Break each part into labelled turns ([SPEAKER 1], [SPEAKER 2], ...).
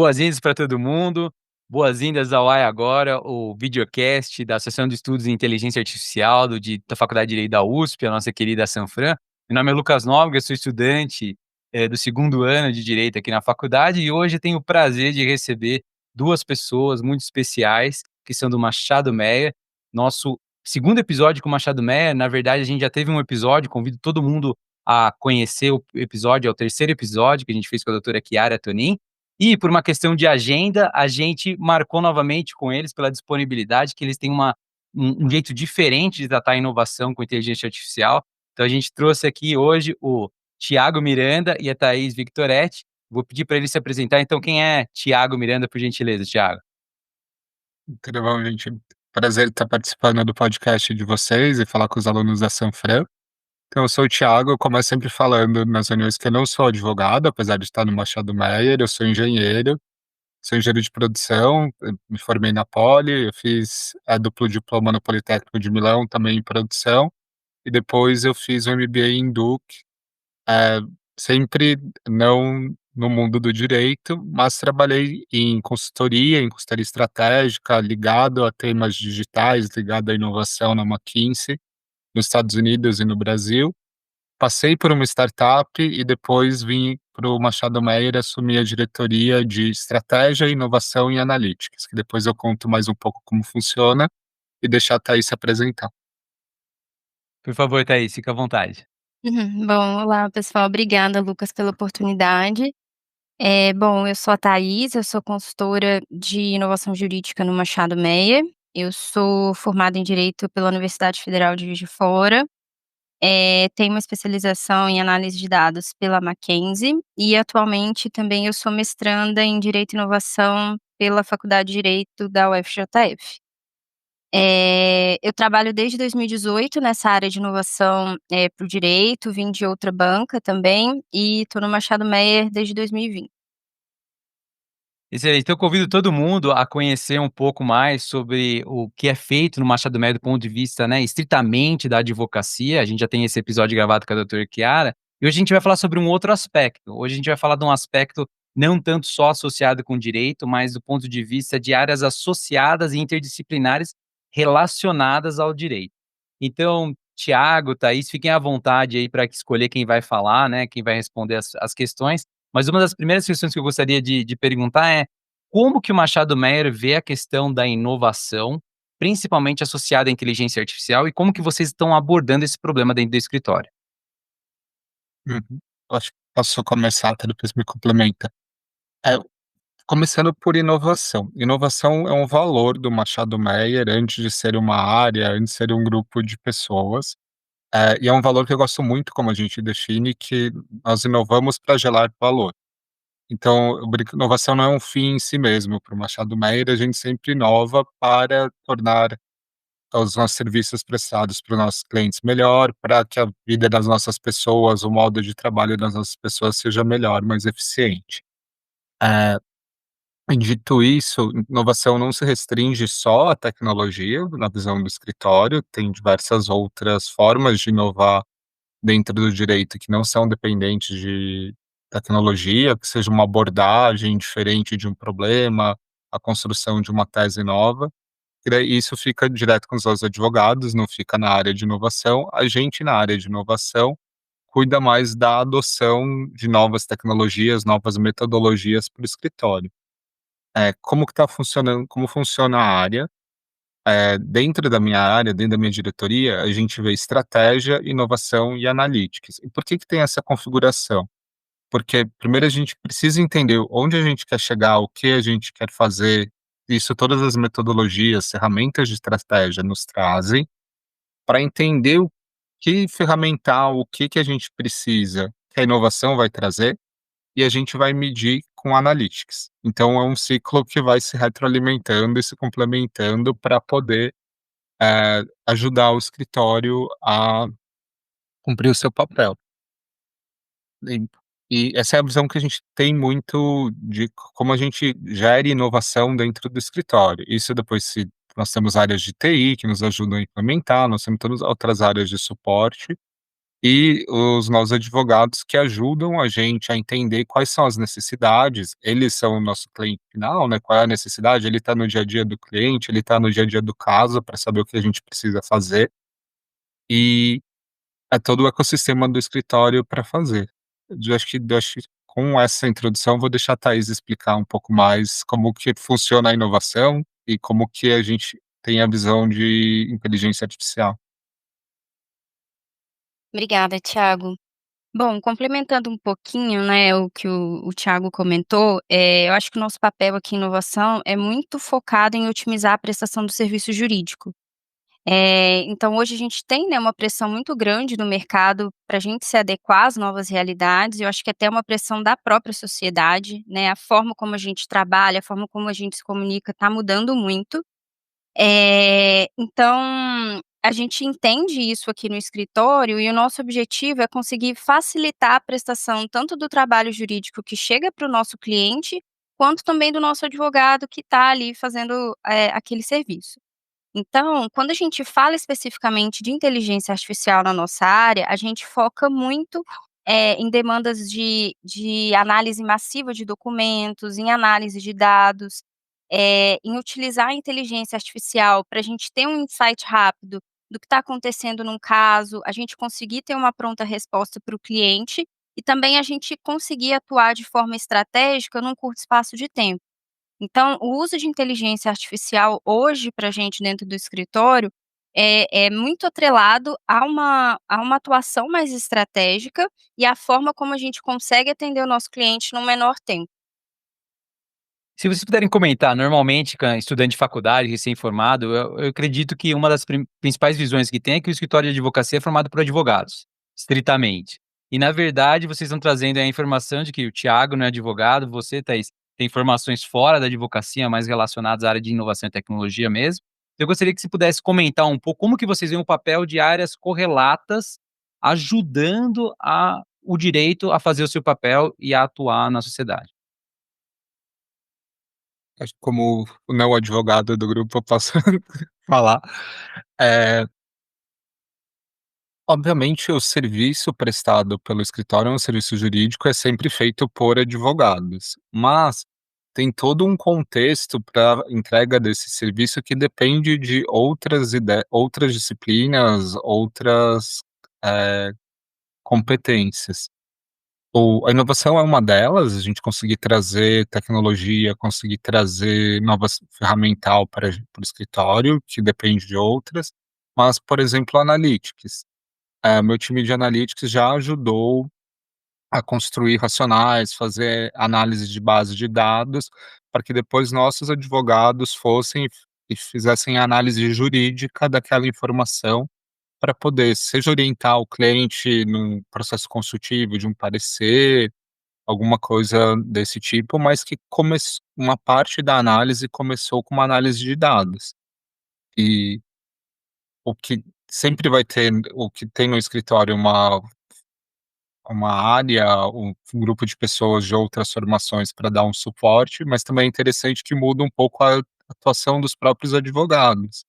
[SPEAKER 1] Boas-vindas para todo mundo, boas-vindas ao AI Agora, o videocast da Associação de Estudos em Inteligência Artificial da Faculdade de Direito da USP, a nossa querida Sanfran. Meu nome é Lucas Nóbrega, sou estudante do segundo ano de Direito aqui na faculdade e hoje tenho o prazer de receber duas pessoas muito especiais que são do Machado Meyer. Nosso segundo episódio com o Machado Meyer, na verdade a gente já teve um episódio, convido todo mundo a conhecer o episódio, é o terceiro episódio que a gente fez com a doutora Chiara Tonin. E por uma questão de agenda, a gente marcou novamente com eles pela disponibilidade, que eles têm um jeito diferente de tratar a inovação com inteligência artificial. Então a gente trouxe aqui hoje o Thiago Miranda e a Thaís Victoretti. Vou pedir para eles se apresentar. Então, quem é Thiago Miranda, por gentileza, Thiago?
[SPEAKER 2] Tudo bom, gente? Prazer estar participando do podcast de vocês e falar com os alunos da Sanfran. Então, eu sou o Thiago, eu começo sempre falando nas reuniões que eu não sou advogado, apesar de estar no Machado Meyer, eu sou engenheiro de produção, eu me formei na Poli, eu fiz a duplo diploma no Politécnico de Milão, também em produção, e depois eu fiz um MBA em Duke, eh, sempre não no mundo do direito, mas trabalhei em consultoria estratégica, ligado a temas digitais, ligado à inovação na McKinsey, nos Estados Unidos e no Brasil. Passei por uma startup e depois vim para o Machado Meyer assumir a diretoria de estratégia, inovação e analytics, que depois eu conto mais um pouco como funciona e deixar a Thaís se apresentar.
[SPEAKER 1] Por favor, Thaís, fica à vontade.
[SPEAKER 3] Bom, olá pessoal, obrigada Lucas pela oportunidade. Bom, eu sou a Thaís, eu sou consultora de inovação jurídica no Machado Meyer, eu sou formada em Direito pela Universidade Federal de Juiz de Fora, tenho uma especialização em análise de dados pela Mackenzie e atualmente também eu sou mestranda em Direito e Inovação pela Faculdade de Direito da UFJF. Eu trabalho desde 2018 nessa área de inovação, para o direito, vim de outra banca também, e estou no Machado Meyer desde 2020.
[SPEAKER 1] Excelente. Então, eu convido todo mundo a conhecer um pouco mais sobre o que é feito no Machado Meyer do ponto de vista, né, estritamente da advocacia. A gente já tem esse episódio gravado com a doutora Chiara, e hoje a gente vai falar sobre um outro aspecto. Hoje a gente vai falar de um aspecto não tanto só associado com direito, mas do ponto de vista de áreas associadas e interdisciplinares relacionadas ao direito. Então, Tiago, Thaís, fiquem à vontade aí para escolher quem vai falar, né, quem vai responder as questões. Mas uma das primeiras questões que eu gostaria de perguntar é: como que o Machado Meyer vê a questão da inovação, principalmente associada à inteligência artificial, e como que vocês estão abordando esse problema dentro do escritório?
[SPEAKER 2] Uhum. Eu acho que posso começar, até depois me complementa. É, começando por inovação. Inovação é um valor do Machado Meyer antes de ser uma área, antes de ser um grupo de pessoas. E é um valor que eu gosto muito como a gente define, que nós inovamos para gerar valor. Então, eu brinco, inovação não é um fim em si mesmo. Para o Machado Meyer, a gente sempre inova para tornar os nossos serviços prestados para os nossos clientes melhor, para que a vida das nossas pessoas, o modo de trabalho das nossas pessoas seja melhor, mais eficiente. Eh, e dito isso, inovação não se restringe só à tecnologia, na visão do escritório, tem diversas outras formas de inovar dentro do direito que não são dependentes de tecnologia, que seja uma abordagem diferente de um problema, a construção de uma tese nova. E daí isso fica direto com os advogados, não fica na área de inovação. A gente, na área de inovação, cuida mais da adoção de novas tecnologias, novas metodologias para o escritório. Como que está funcionando, como funciona a área? Dentro da minha área, dentro da minha diretoria, a gente vê estratégia, inovação e analytics. E por que que tem essa configuração? Porque primeiro a gente precisa entender onde a gente quer chegar, o que a gente quer fazer. Isso todas as metodologias, ferramentas de estratégia nos trazem para entender o que ferramental, o que que a gente precisa, que a inovação vai trazer, e a gente vai medir com analytics. Então é um ciclo que vai se retroalimentando e se complementando para poder ajudar o escritório a cumprir o seu papel. E e essa é a visão que a gente tem muito de como a gente gera inovação dentro do escritório. Isso depois se nós temos áreas de TI que nos ajudam a implementar, nós temos todas outras áreas de suporte, e os nossos advogados que ajudam a gente a entender quais são as necessidades. Eles são o nosso cliente final, né, qual é a necessidade, ele está no dia a dia do cliente, ele está no dia a dia do caso para saber o que a gente precisa fazer, e é todo o ecossistema do escritório para fazer. Eu acho que com essa introdução vou deixar a Thaís explicar um pouco mais como que funciona a inovação e como que a gente tem a visão de inteligência artificial.
[SPEAKER 3] Obrigada, Thiago. Bom, complementando um pouquinho, né, o que o Thiago comentou, eu acho que o nosso papel aqui em inovação é muito focado em otimizar a prestação do serviço jurídico. Então hoje a gente tem, né, uma pressão muito grande no mercado para a gente se adequar às novas realidades, eu acho que até uma pressão da própria sociedade, né, a forma como a gente trabalha, a forma como a gente se comunica está mudando muito. Então, a gente entende isso aqui no escritório e o nosso objetivo é conseguir facilitar a prestação tanto do trabalho jurídico que chega para o nosso cliente, quanto também do nosso advogado que está ali fazendo, aquele serviço. Então, quando a gente fala especificamente de inteligência artificial na nossa área, a gente foca muito, em demandas de análise massiva de documentos, em análise de dados, em utilizar a inteligência artificial para a gente ter um insight rápido do que está acontecendo num caso, a gente conseguir ter uma pronta resposta para o cliente e também a gente conseguir atuar de forma estratégica num curto espaço de tempo. Então, o uso de inteligência artificial hoje para a gente dentro do escritório é muito atrelado a uma atuação mais estratégica e a forma como a gente consegue atender o nosso cliente no menor tempo.
[SPEAKER 1] Se vocês puderem comentar, normalmente, estudante de faculdade, recém-formado, eu acredito que uma das principais visões que tem é que o escritório de advocacia é formado por advogados, estritamente. E, na verdade, vocês estão trazendo a informação de que o Thiago não é advogado, você, Thaís, tem formações fora da advocacia, mais relacionadas à área de inovação e tecnologia mesmo. Eu gostaria que você pudesse comentar um pouco como que vocês veem o papel de áreas correlatas ajudando o direito a fazer o seu papel e a atuar na sociedade.
[SPEAKER 2] Acho que como o não advogado do grupo eu posso falar. Eh, Obviamente o serviço prestado pelo escritório, é um serviço jurídico, é sempre feito por advogados, mas tem todo um contexto para entrega desse serviço que depende de outras disciplinas, outras, eh, competências. A inovação é uma delas, a gente conseguir trazer tecnologia, conseguir trazer novas ferramental para o escritório, que depende de outras, mas, por exemplo, analytics. Meu time de analytics já ajudou a construir racionais, fazer análise de base de dados, para que depois nossos advogados fossem e fizessem a análise jurídica daquela informação, para poder, seja orientar o cliente num processo consultivo de um parecer, alguma coisa desse tipo, mas que uma parte da análise começou com uma análise de dados. E o que sempre vai ter, o que tem no escritório uma área, um grupo de pessoas de outras formações para dar um suporte, mas também é interessante que muda um pouco a atuação dos próprios advogados.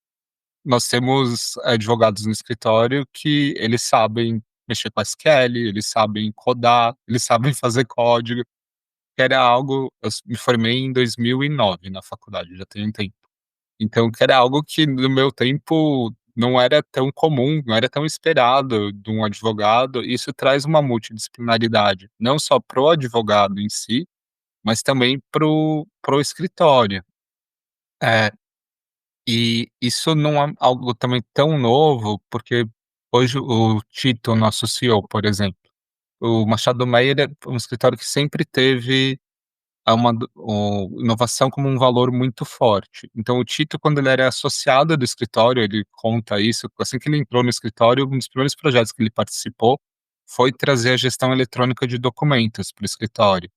[SPEAKER 2] Nós temos advogados no escritório que eles sabem mexer com SQL, eles sabem codar, eles sabem fazer código, que era algo, me formei em 2009 na faculdade, já tem um tempo. Então, que era algo que no meu tempo não era tão comum, não era tão esperado de um advogado. Isso traz uma multidisciplinaridade, não só pro advogado em si, mas também pro escritório. É, e isso não é algo também tão novo, porque hoje o Tito, nosso CEO, por exemplo, o Machado Meyer é um escritório que sempre teve inovação como um valor muito forte. Então o Tito, quando ele era associado do escritório, ele conta isso, assim que ele entrou no escritório, um dos primeiros projetos que ele participou foi trazer a gestão eletrônica de documentos para o escritório.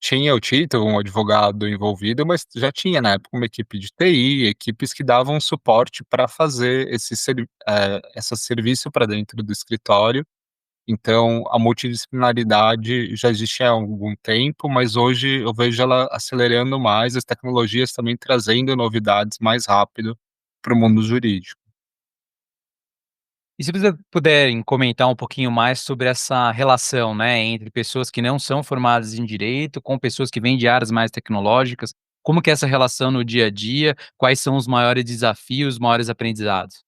[SPEAKER 2] Tinha o Tito, um advogado envolvido, mas já tinha na época uma equipe de TI, equipes que davam suporte para fazer esse serviço para dentro do escritório. Então, a multidisciplinaridade já existe há algum tempo, mas hoje eu vejo ela acelerando mais, as tecnologias também trazendo novidades mais rápido para o mundo jurídico.
[SPEAKER 1] E se vocês puderem comentar um pouquinho mais sobre essa relação, né, entre pessoas que não são formadas em direito, com pessoas que vêm de áreas mais tecnológicas, como que é essa relação no dia a dia? Quais são os maiores desafios, os maiores aprendizados?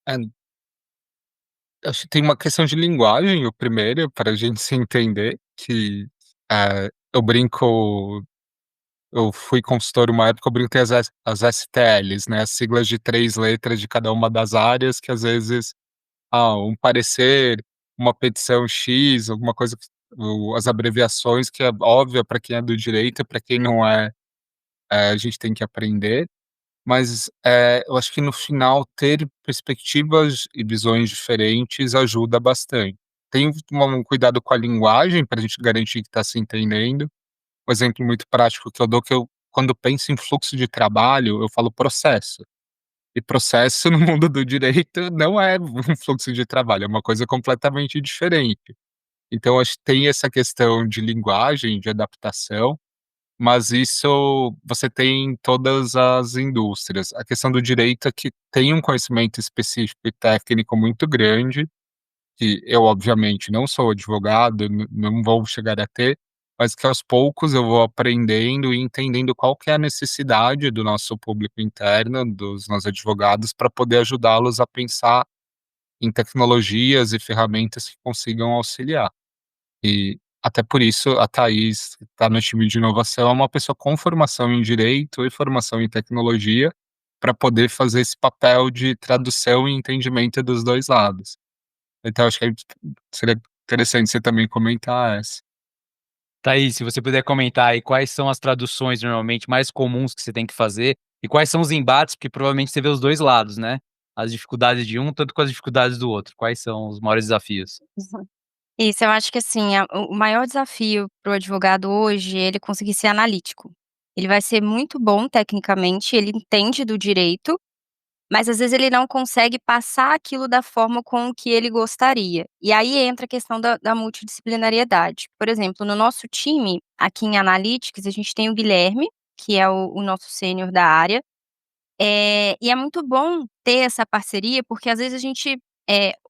[SPEAKER 2] É, acho que tem uma questão de linguagem, o primeiro, para a gente se entender, que, eu brinco. Eu fui consultor uma época, eu brinco que tem as STLs, né, as siglas de 3 letras de cada uma das áreas, que às vezes, um parecer, uma petição X, alguma coisa que as abreviações que é óbvia para quem é do direito, para quem não é, a gente tem que aprender. Mas, eu acho que no final ter perspectivas e visões diferentes ajuda bastante. Tem um cuidado com a linguagem para a gente garantir que está se entendendo. Um exemplo muito prático que eu dou, que eu quando penso em fluxo de trabalho, eu falo processo. E processo no mundo do direito não é um fluxo de trabalho, é uma coisa completamente diferente. Então acho que tem essa questão de linguagem, de adaptação, mas isso você tem em todas as indústrias. A questão do direito é que tem um conhecimento específico e técnico muito grande, que eu obviamente não sou advogado, não vou chegar a ter, mas que aos poucos eu vou aprendendo e entendendo qual que é a necessidade do nosso público interno, dos nossos advogados, para poder ajudá-los a pensar em tecnologias e ferramentas que consigam auxiliar. E até por isso a Thaís, que está no time de inovação, é uma pessoa com formação em direito e formação em tecnologia, para poder fazer esse papel de tradução e entendimento dos 2 lados. Então acho que seria interessante você também comentar essa.
[SPEAKER 1] Thaís, se você puder comentar aí quais são as traduções normalmente mais comuns que você tem que fazer e quais são os embates, porque provavelmente você vê os 2 lados, né, as dificuldades de um, tanto com as dificuldades do outro. Quais são os maiores desafios?
[SPEAKER 3] Uhum. Isso, eu acho que assim, o maior desafio para o advogado hoje é ele conseguir ser analítico. Ele vai ser muito bom tecnicamente, ele entende do direito, mas às vezes ele não consegue passar aquilo da forma com que ele gostaria. E aí entra a questão da multidisciplinariedade. Por exemplo, no nosso time, aqui em Analytics, a gente tem o Guilherme, que é o nosso sênior da área, e é muito bom ter essa parceria, porque às vezes a gente,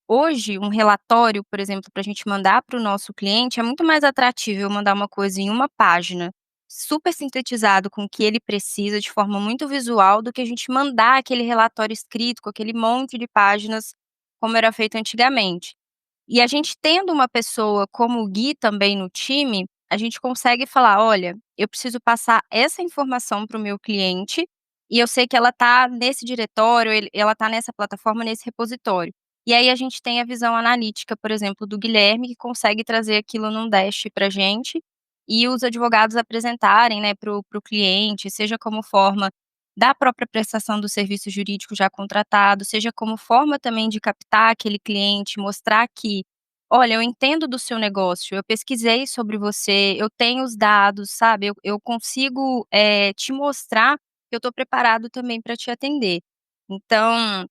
[SPEAKER 3] hoje um relatório, por exemplo, para a gente mandar para o nosso cliente, é muito mais atrativo eu mandar uma coisa em uma página, super sintetizado com o que ele precisa, de forma muito visual, do que a gente mandar aquele relatório escrito com aquele monte de páginas, como era feito antigamente. E a gente tendo uma pessoa como o Gui também no time, a gente consegue falar: "Olha, eu preciso passar essa informação para o meu cliente, e eu sei que ela está nesse diretório, ela está nessa plataforma, nesse repositório". E aí a gente tem a visão analítica, por exemplo, do Guilherme, que consegue trazer aquilo num dash pra gente, e os advogados apresentarem, né, para o cliente, seja como forma da própria prestação do serviço jurídico já contratado, seja como forma também de captar aquele cliente, mostrar que: "Olha, eu entendo do seu negócio, eu pesquisei sobre você, eu tenho os dados, sabe, eu consigo, te mostrar que eu estou preparado também para te atender". Então,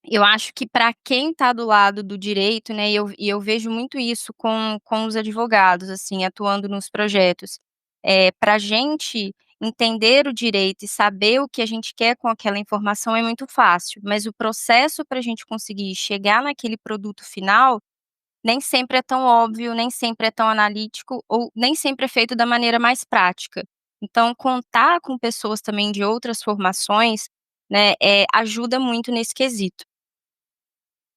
[SPEAKER 3] eu acho que para quem está do lado do direito, né, e eu vejo muito isso com os advogados, assim, atuando nos projetos, pra gente entender o direito e saber o que a gente quer com aquela informação é muito fácil, mas o processo para a gente conseguir chegar naquele produto final, nem sempre é tão óbvio, nem sempre é tão analítico ou nem sempre é feito da maneira mais prática. Então contar com pessoas também de outras formações, né, ajuda muito nesse quesito.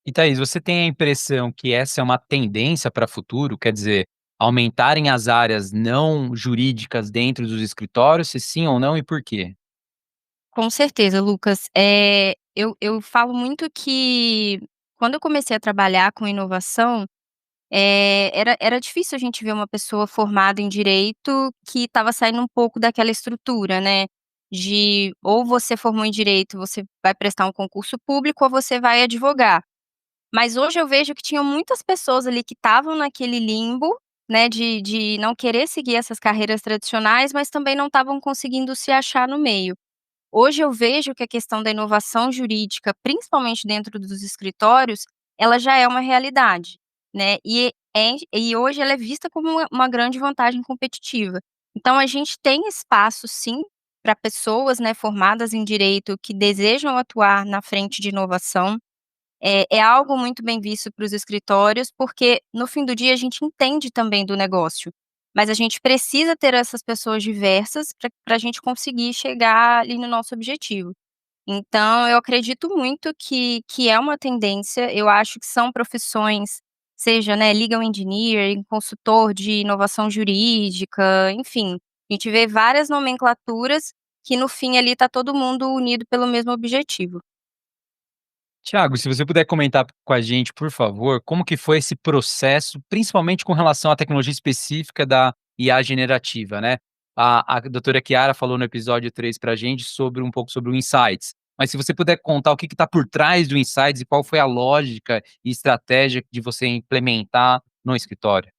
[SPEAKER 1] E Thaís, você tem a impressão que essa é uma tendência para futuro? Quer dizer, aumentarem as áreas não jurídicas dentro dos escritórios, se sim ou não e por quê?
[SPEAKER 3] Com certeza, Lucas. Eu falo muito que quando eu comecei a trabalhar com inovação, era difícil a gente ver uma pessoa formada em direito que estava saindo um pouco daquela estrutura, né, de ou você formou em direito, você vai prestar um concurso público ou você vai advogar. Mas hoje eu vejo que tinham muitas pessoas ali que estavam naquele limbo, né, de não querer seguir essas carreiras tradicionais, mas também não estavam conseguindo se achar no meio. Hoje eu vejo que a questão da inovação jurídica, principalmente dentro dos escritórios, ela já é uma realidade, né, e hoje ela é vista como uma grande vantagem competitiva. Então a gente tem espaço sim, para pessoas, né, formadas em direito que desejam atuar na frente de inovação. É algo muito bem visto para os escritórios, porque no fim do dia a gente entende também do negócio, mas a gente precisa ter essas pessoas diversas para a gente conseguir chegar ali no nosso objetivo. Então eu acredito muito que é uma tendência, eu acho que são profissões, seja, né, legal engineer, consultor de inovação jurídica, enfim, a gente vê várias nomenclaturas que no fim ali está todo mundo unido pelo mesmo objetivo.
[SPEAKER 1] Tiago, se você puder comentar com a gente, por favor, como que foi esse processo, principalmente com relação à tecnologia específica da IA generativa, né? A doutora Chiara falou no episódio 3 para a gente sobre um pouco sobre o Insights, mas se você puder contar o que está por trás do Insights e qual foi a lógica e estratégia de você implementar no escritório.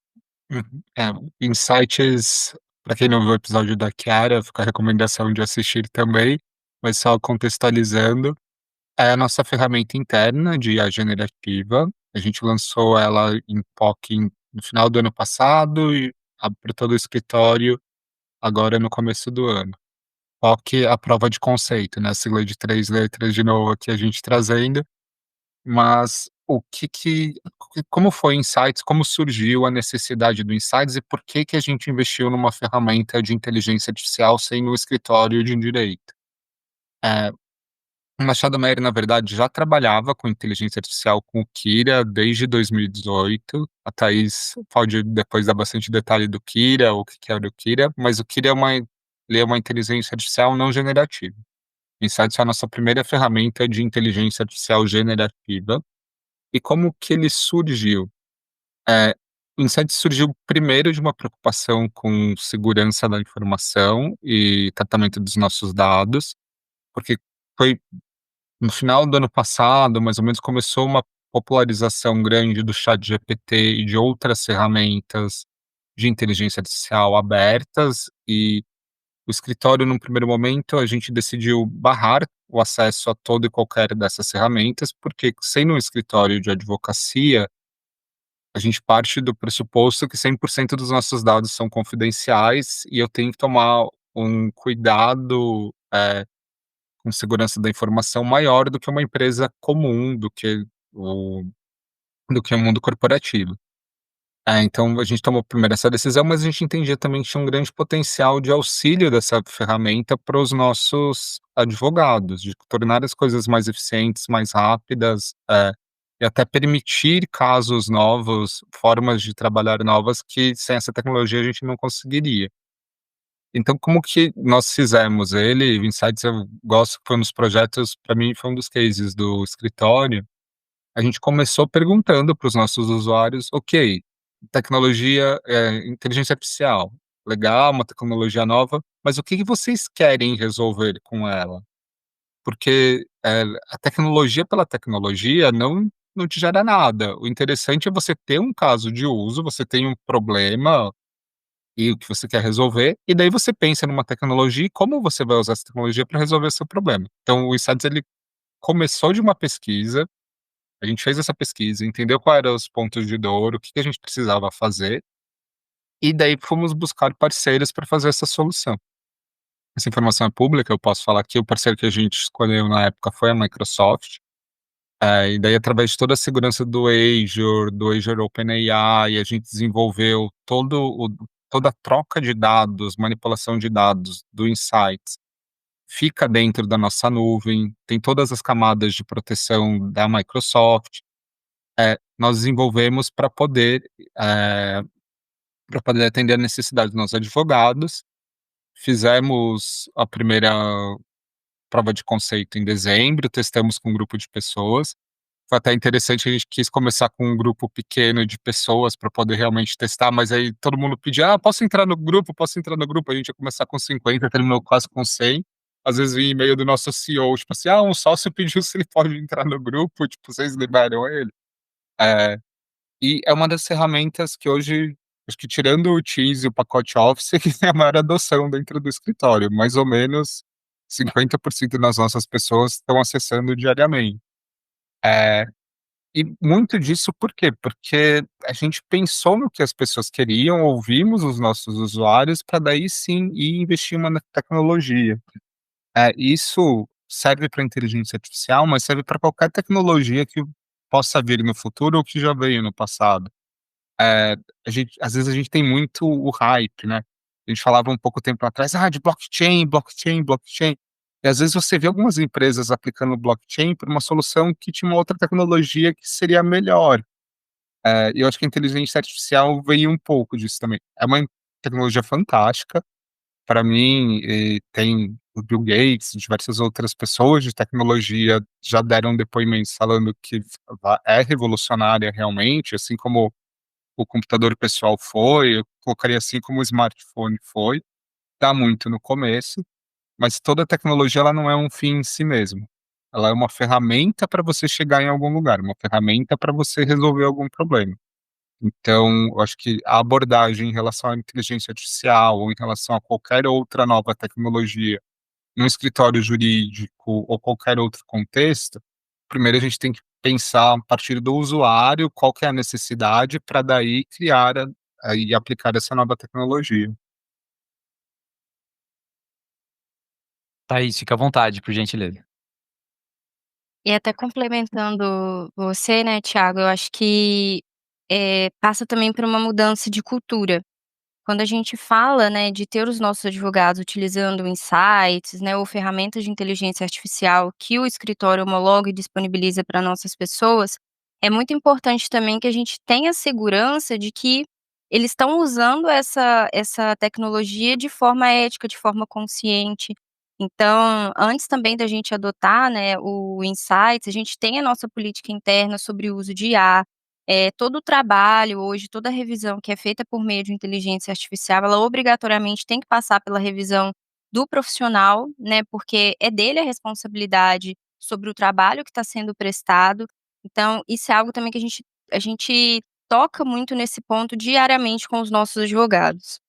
[SPEAKER 2] Uhum. Insights, para quem não viu o episódio da Chiara, fica a recomendação de assistir também, mas só contextualizando, é a nossa ferramenta interna de IA generativa. A gente lançou ela em POC no final do ano passado e para todo o escritório agora no começo do ano. POC é a prova de conceito, né, a sigla de 3 letras de novo aqui a gente trazendo, mas o que como foi Insights, como surgiu a necessidade do Insights e por que a gente investiu numa ferramenta de inteligência artificial sem o escritório de direito? Eh, o Machado Meyer, na verdade, já trabalhava com inteligência artificial com o Kira desde 2018. A Thaís pode depois dar bastante detalhe do Kira, o que era o Kira, mas o Kira ele é uma inteligência artificial não generativa. Insights é a nossa primeira ferramenta de inteligência artificial generativa. E como que ele surgiu? Eh, o Insights surgiu primeiro de uma preocupação com segurança da informação e tratamento dos nossos dados, porque foi no final do ano passado, mais ou menos, começou uma popularização grande do ChatGPT e de outras ferramentas de inteligência artificial abertas, e o escritório, num primeiro momento, a gente decidiu barrar o acesso a todo e qualquer dessas ferramentas, porque sendo um escritório de advocacia, a gente parte do pressuposto que 100% dos nossos dados são confidenciais e eu tenho que tomar um cuidado, com segurança da informação maior do que uma empresa comum, o do que o mundo corporativo. Então a gente tomou primeiro essa decisão, mas a gente entendia também que tinha um grande potencial de auxílio dessa ferramenta para os nossos advogados, de tornar as coisas mais eficientes, mais rápidas, e até permitir casos novos, formas de trabalhar novas que sem essa tecnologia a gente não conseguiria. Então como que nós fizemos ele, o Insights eu gosto que foi um dos projetos, para mim foi um dos cases do escritório, a gente começou perguntando para os nossos usuários: "Ok, tecnologia, inteligência artificial, legal, uma tecnologia nova, mas o que que vocês querem resolver com ela?" Porque, a tecnologia pela tecnologia não te gera nada. O interessante é você ter um caso de uso, você tem um problema e o que você quer resolver, e daí você pensa numa tecnologia e como você vai usar essa tecnologia para resolver o seu problema. Então o Insights ele começou de uma pesquisa, a gente fez essa pesquisa, entendeu qual eram os pontos de dor, o que que a gente precisava fazer, e daí fomos buscar parceiros para fazer essa solução. Essa informação é pública, eu posso falar que o parceiro que a gente escolheu na época foi a Microsoft, e daí através de toda a segurança do Azure OpenAI, a gente desenvolveu toda a troca de dados, manipulação de dados do Insights, fica dentro da nossa nuvem, tem todas as camadas de proteção da Microsoft. Nós desenvolvemos eh, para poder atender a necessidade dos nossos advogados. Fizemos a primeira prova de conceito em dezembro, testamos com um grupo de pessoas. Foi até interessante, a gente quis começar com um grupo pequeno de pessoas para poder realmente testar, mas aí todo mundo pedia: "Ah, posso entrar no grupo? Posso entrar no grupo?" A gente ia começar com 50, terminou quase com 100. Às vezes vinha e-mail do nosso CEO, tipo assim: "Ah, um sócio pediu se ele pode entrar no grupo, tipo, vocês liberam ele?" Eh E é uma das ferramentas que hoje, acho que tirando o Teams e o pacote Office, que tem a maior adoção dentro do escritório, mais ou menos 50% das nossas pessoas estão acessando diariamente. E muito disso por quê? Porque a gente pensou no que as pessoas queriam, ouvimos os nossos usuários para daí sim ir investir uma na tecnologia. Isso serve para inteligência artificial, mas serve para qualquer tecnologia que possa vir no futuro ou que já veio no passado. Eh, às vezes a gente tem muito o hype, né. A gente falava um pouco tempo atrás: "Ah, de blockchain, blockchain, blockchain". E às vezes você vê algumas empresas aplicando blockchain para uma solução que tinha uma outra tecnologia que seria melhor. E eu acho que a inteligência artificial veio um pouco disso também. É uma tecnologia fantástica, para mim, tem o Bill Gates, diversas outras pessoas de tecnologia já deram depoimentos falando que é revolucionária realmente, assim como o computador pessoal foi, eu colocaria assim como o smartphone foi. Tá muito no começo, mas toda tecnologia ela não é um fim em si mesmo. Ela é uma ferramenta para você chegar em algum lugar, uma ferramenta para você resolver algum problema. Então, eu acho que a abordagem em relação à inteligência artificial ou em relação a qualquer outra nova tecnologia, num escritório jurídico ou qualquer outro contexto, primeiro a gente tem que pensar a partir do usuário, qual que é a necessidade para daí criar e aplicar essa nova tecnologia.
[SPEAKER 1] Thaís, fica à vontade, por gentileza.
[SPEAKER 3] E até complementando você, né, Thiago, eu acho que, passa também por uma mudança de cultura. Quando a gente fala, né, de ter os nossos advogados utilizando insights, né, ou ferramentas de inteligência artificial que o escritório homologa e disponibiliza para nossas pessoas, é muito importante também que a gente tenha segurança de que eles estão usando essa tecnologia de forma ética, de forma consciente. Então, antes também da gente adotar, né, o insights, a gente tem a nossa política interna sobre o uso de IA. Todo o trabalho hoje, toda a revisão que é feita por meio de inteligência artificial, ela obrigatoriamente tem que passar pela revisão do profissional, né, porque é dele a responsabilidade sobre o trabalho que está sendo prestado. Então, isso é algo também que a gente toca muito nesse ponto diariamente com os nossos advogados.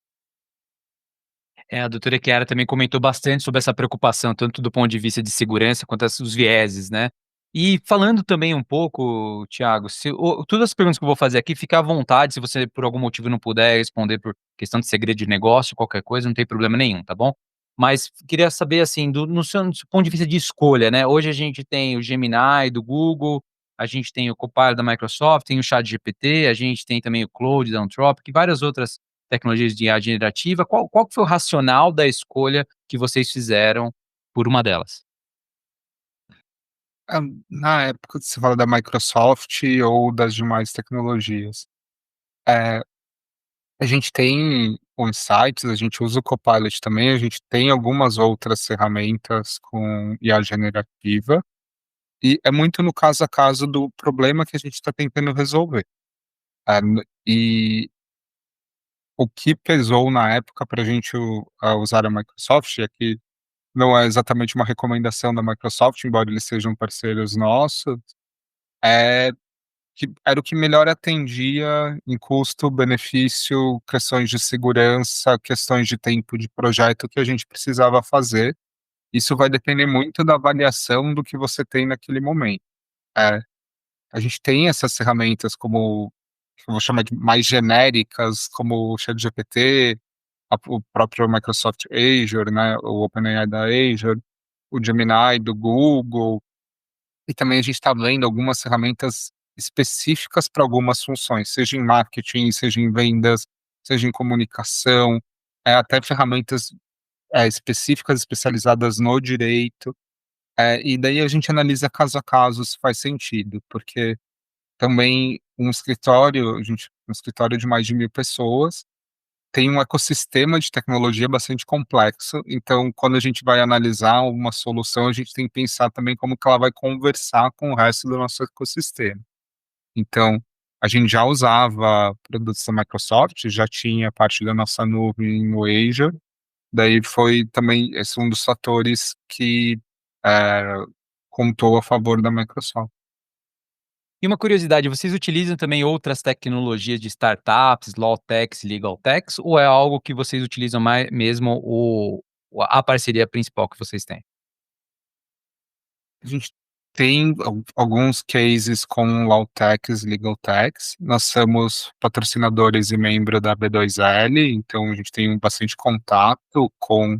[SPEAKER 1] A doutora Chiara também comentou bastante sobre essa preocupação, tanto do ponto de vista de segurança quanto os vieses, né. E falando também um pouco, Thiago, se o todas as perguntas que eu vou fazer aqui, fica à vontade, se você por algum motivo não puder responder por questão de segredo de negócio, qualquer coisa, não tem problema nenhum, tá bom? Mas queria saber, assim, no seu ponto de vista de escolha, né, hoje a gente tem o Gemini do Google, a gente tem o Copilot da Microsoft, tem o ChatGPT, a gente tem também o Claude da Anthropic e várias outras tecnologias de IA generativa, qual que foi o racional da escolha que vocês fizeram por uma delas?
[SPEAKER 2] Hã, na época você fala da Microsoft ou das demais tecnologias. Eh, a gente tem o Insights, a gente usa o Copilot também, a gente tem algumas outras ferramentas com IA generativa, e é muito no caso a caso do problema que a gente está tentando resolver. E o que pesou na época para a gente usar a Microsoft é que não é exatamente uma recomendação da Microsoft, embora eles sejam parceiros nossos, é que era o que melhor atendia em custo-benefício, questões de segurança, questões de tempo de projeto que a gente precisava fazer. Isso vai depender muito da avaliação do que você tem naquele momento. É, a gente tem essas ferramentas como, que eu vou chamar de mais genéricas, como o ChatGPT, o próprio Microsoft Azure, né, o OpenAI da Azure, o Gemini do Google, e também a gente está vendo algumas ferramentas específicas para algumas funções, seja em marketing, seja em vendas, seja em comunicação, até ferramentas, específicas, especializadas no direito, e daí a gente analisa caso a caso se faz sentido, porque também um escritório de mais de 1.000 pessoas, tem um ecossistema de tecnologia bastante complexo, então quando a gente vai analisar uma solução, a gente tem que pensar também como que ela vai conversar com o resto do nosso ecossistema. Então, a gente já usava produtos da Microsoft, já tinha parte da nossa nuvem no Azure, daí foi também esse um dos fatores que, eh, contou a favor da Microsoft.
[SPEAKER 1] E uma curiosidade, vocês utilizam também outras tecnologias de startups, law techs, legal techs, ou é algo que vocês utilizam mais mesmo a parceria principal que vocês têm?
[SPEAKER 2] Tem alguns cases com Lautex, Legaltex. Nós somos patrocinadores e membro da B2L, então a gente tem bastante contato com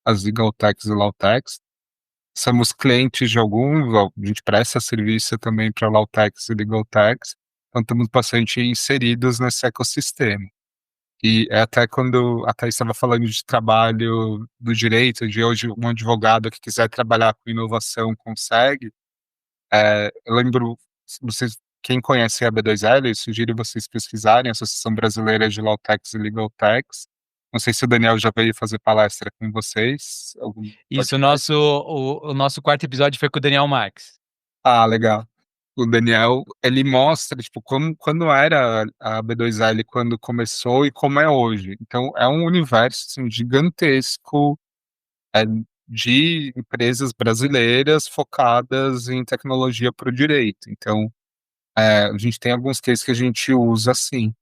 [SPEAKER 2] as Legaltex e Lautex. Somos clientes de alguns, a gente presta serviço também para Lautex e Legaltex, então estamos bastante inseridos nesse ecossistema. E é até quando a Thaís estava falando de trabalho do direito, de hoje um advogado que quiser trabalhar com inovação consegue. Eu lembro, se vocês, quem conhece a B2L, eu sugiro vocês pesquisarem a Associação Brasileira de Lautex e Legaltex. Não sei se o Daniel já veio fazer palestra com vocês, algum
[SPEAKER 1] Isso,
[SPEAKER 2] podcast.
[SPEAKER 1] o nosso quarto episódio foi com o Daniel Marques.
[SPEAKER 2] Ah, legal. O Daniel, ele mostra, tipo, como quando era a B2L quando começou e como é hoje. Então é um universo, assim, gigantesco, eh, de empresas brasileiras focadas em tecnologia para o direito. Então, a gente tem alguns cases que a gente usa sim.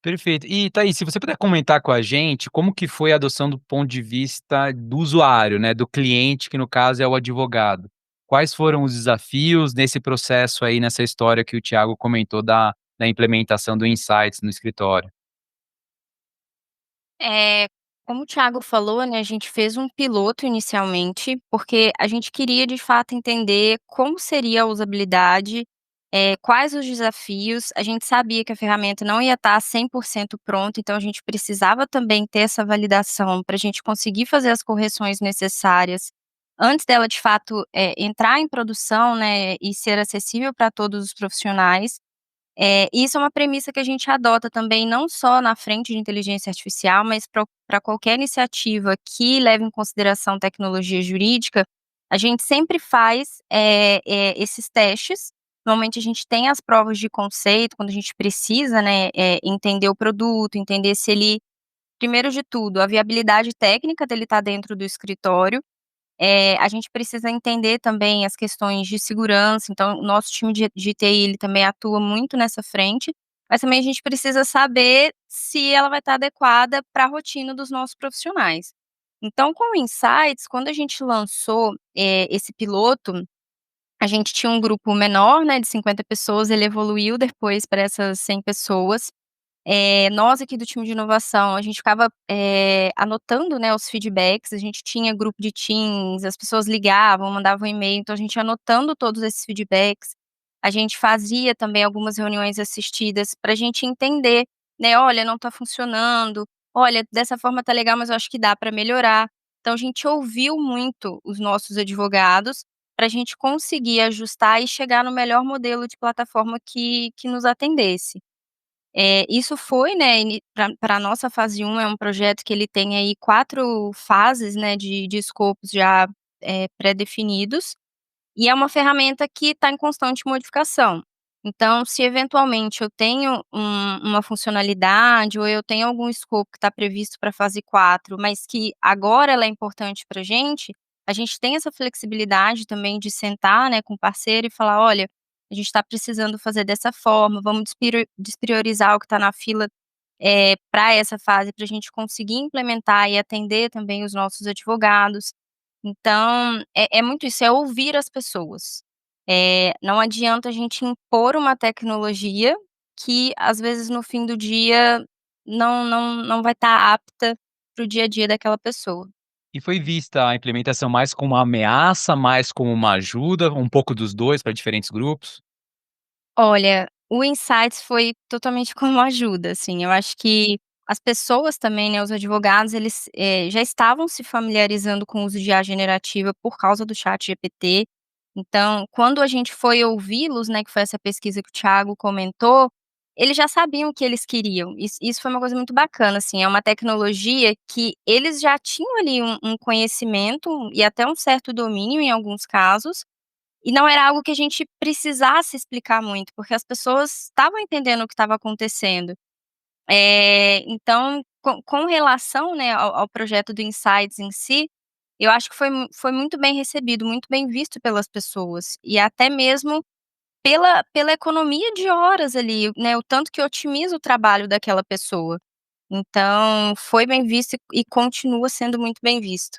[SPEAKER 1] Perfeito. E Thaís, se você puder comentar com a gente, como que foi a adoção do ponto de vista do usuário, né, do cliente, que no caso é o advogado. Quais foram os desafios nesse processo aí, nessa história que o Thiago comentou da implementação do Insights no escritório?
[SPEAKER 3] É, como o Thiago falou, né, a gente fez um piloto inicialmente, porque a gente queria de fato entender como seria a usabilidade, quais os desafios. A gente sabia que a ferramenta não ia estar 100% pronta, então a gente precisava também ter essa validação para a gente conseguir fazer as correções necessárias antes dela de fato, entrar em produção, né, e ser acessível para todos os profissionais. Isso é uma premissa que a gente adota também não só na frente de inteligência artificial, mas para qualquer iniciativa que leve em consideração tecnologia jurídica, a gente sempre faz, esses testes. Normalmente a gente tem as provas de conceito, quando a gente precisa, né, entender o produto, entender se ele primeiro de tudo, a viabilidade técnica dele estar dentro do escritório. A gente precisa entender também as questões de segurança, então o nosso time de TI, ele também atua muito nessa frente, mas também a gente precisa saber se ela vai estar adequada para a rotina dos nossos profissionais. Então com o Insights, quando a gente lançou, esse piloto, a gente tinha um grupo menor, né, de 50 pessoas, ele evoluiu depois para essas 100 pessoas. Nós aqui do time de inovação, a gente ficava, anotando, né, os feedbacks, a gente tinha grupo de Teams, as pessoas ligavam, mandavam e-mail, então a gente ia anotando todos esses feedbacks. A gente fazia também algumas reuniões assistidas para a gente entender, né, "Olha, não está funcionando. Olha, dessa forma tá legal, mas eu acho que dá para melhorar". Então a gente ouviu muito os nossos advogados, para a gente conseguir ajustar e chegar no melhor modelo de plataforma que nos atendesse. Isso foi, né, para a nossa fase um, é um projeto que ele tem aí 4 fases, né, de escopos já, pré-definidos, e é uma ferramenta que está em constante modificação. Então, se eventualmente eu tenho uma funcionalidade ou eu tenho algum escopo que está previsto para a fase 4, mas que agora ela é importante para a gente tem essa flexibilidade também de sentar, né, com o parceiro e falar: "Olha, a gente está precisando fazer dessa forma, vamos despriorizar o que está na fila, para essa fase, para a gente conseguir implementar e atender também os nossos advogados". Então, é muito isso, é ouvir as pessoas. Não adianta a gente impor uma tecnologia que, às vezes, no fim do dia, não vai estar apta para o dia a dia daquela pessoa.
[SPEAKER 1] E foi vista a implementação mais como uma ameaça, mais como uma ajuda, um pouco dos 2 para diferentes grupos?
[SPEAKER 3] Olha, o Insights foi totalmente como ajuda, assim, eu acho que as pessoas também, né, os advogados, eles, já estavam se familiarizando com o uso de IA generativa por causa do ChatGPT. Então, quando a gente foi ouvi-los, né, que foi essa pesquisa que o Thiago comentou, eles já sabiam o que eles queriam. Isso foi uma coisa muito bacana, assim, é uma tecnologia que eles já tinham ali um conhecimento e até um certo domínio em alguns casos, e não era algo que a gente precisasse explicar muito, porque as pessoas estavam entendendo o que estava acontecendo. Então, com relação, né, ao projeto do Insights em si, eu acho que foi muito bem recebido, muito bem visto pelas pessoas, e até mesmo pela economia de horas ali, né, o tanto que otimiza o trabalho daquela pessoa. Então, foi bem visto e continua sendo muito bem visto.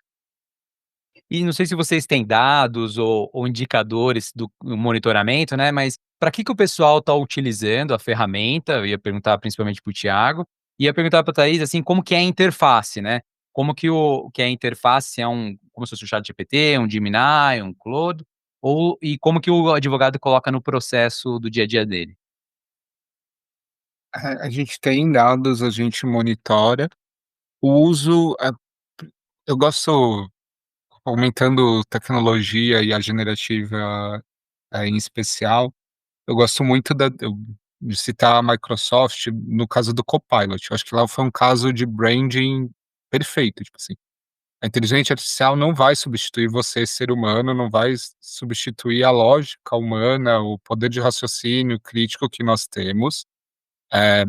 [SPEAKER 1] E não sei se vocês têm dados ou indicadores do monitoramento, né, mas para que o pessoal está utilizando a ferramenta? Eu ia perguntar principalmente para o Thiago, ia perguntar para a Thaís, assim, como que é a interface, né? Como que é a interface, se é como se fosse o ChatGPT, um Gemini, um Claude, e como que o advogado coloca no processo do dia a dia dele?
[SPEAKER 2] A gente tem dados, a gente monitora. O uso, eu gosto, aumentando tecnologia e a generativa, em especial, eu gosto muito de citar a Microsoft no caso do Copilot. Eu acho que lá foi um caso de branding perfeito, tipo assim, a inteligência artificial não vai substituir você, ser humano, não vai substituir a lógica humana, o poder de raciocínio crítico que nós temos. Eh,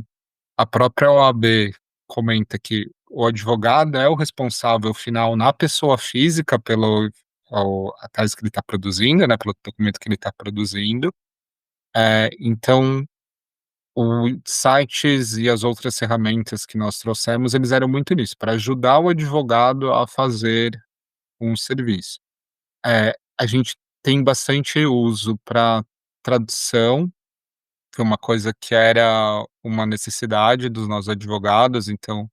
[SPEAKER 2] a própria OAB comenta que o advogado é o responsável final na pessoa física a tese que ele está produzindo, né, pelo documento que ele está produzindo. Então, os sites e as outras ferramentas que nós trouxemos, eles eram muito nisso, para ajudar o advogado a fazer um serviço. A gente tem bastante uso para tradução, que é uma coisa que era uma necessidade dos nossos advogados, então,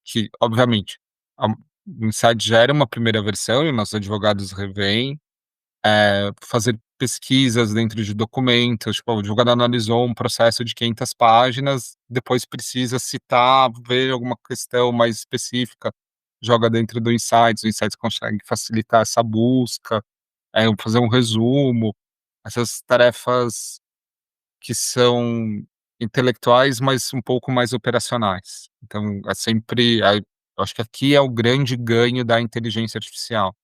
[SPEAKER 2] que obviamente, a o Insight já era uma primeira versão e nossos advogados revêm, fazer pesquisas dentro de documentos, tipo, o advogado analisou um processo de 500 páginas, depois precisa citar, ver alguma questão mais específica, joga dentro do Insights, o Insights consegue facilitar essa busca, fazer um resumo, essas tarefas que são intelectuais, mas um pouco mais operacionais. Então, é sempre, eu acho que aqui é o grande ganho da inteligência artificial.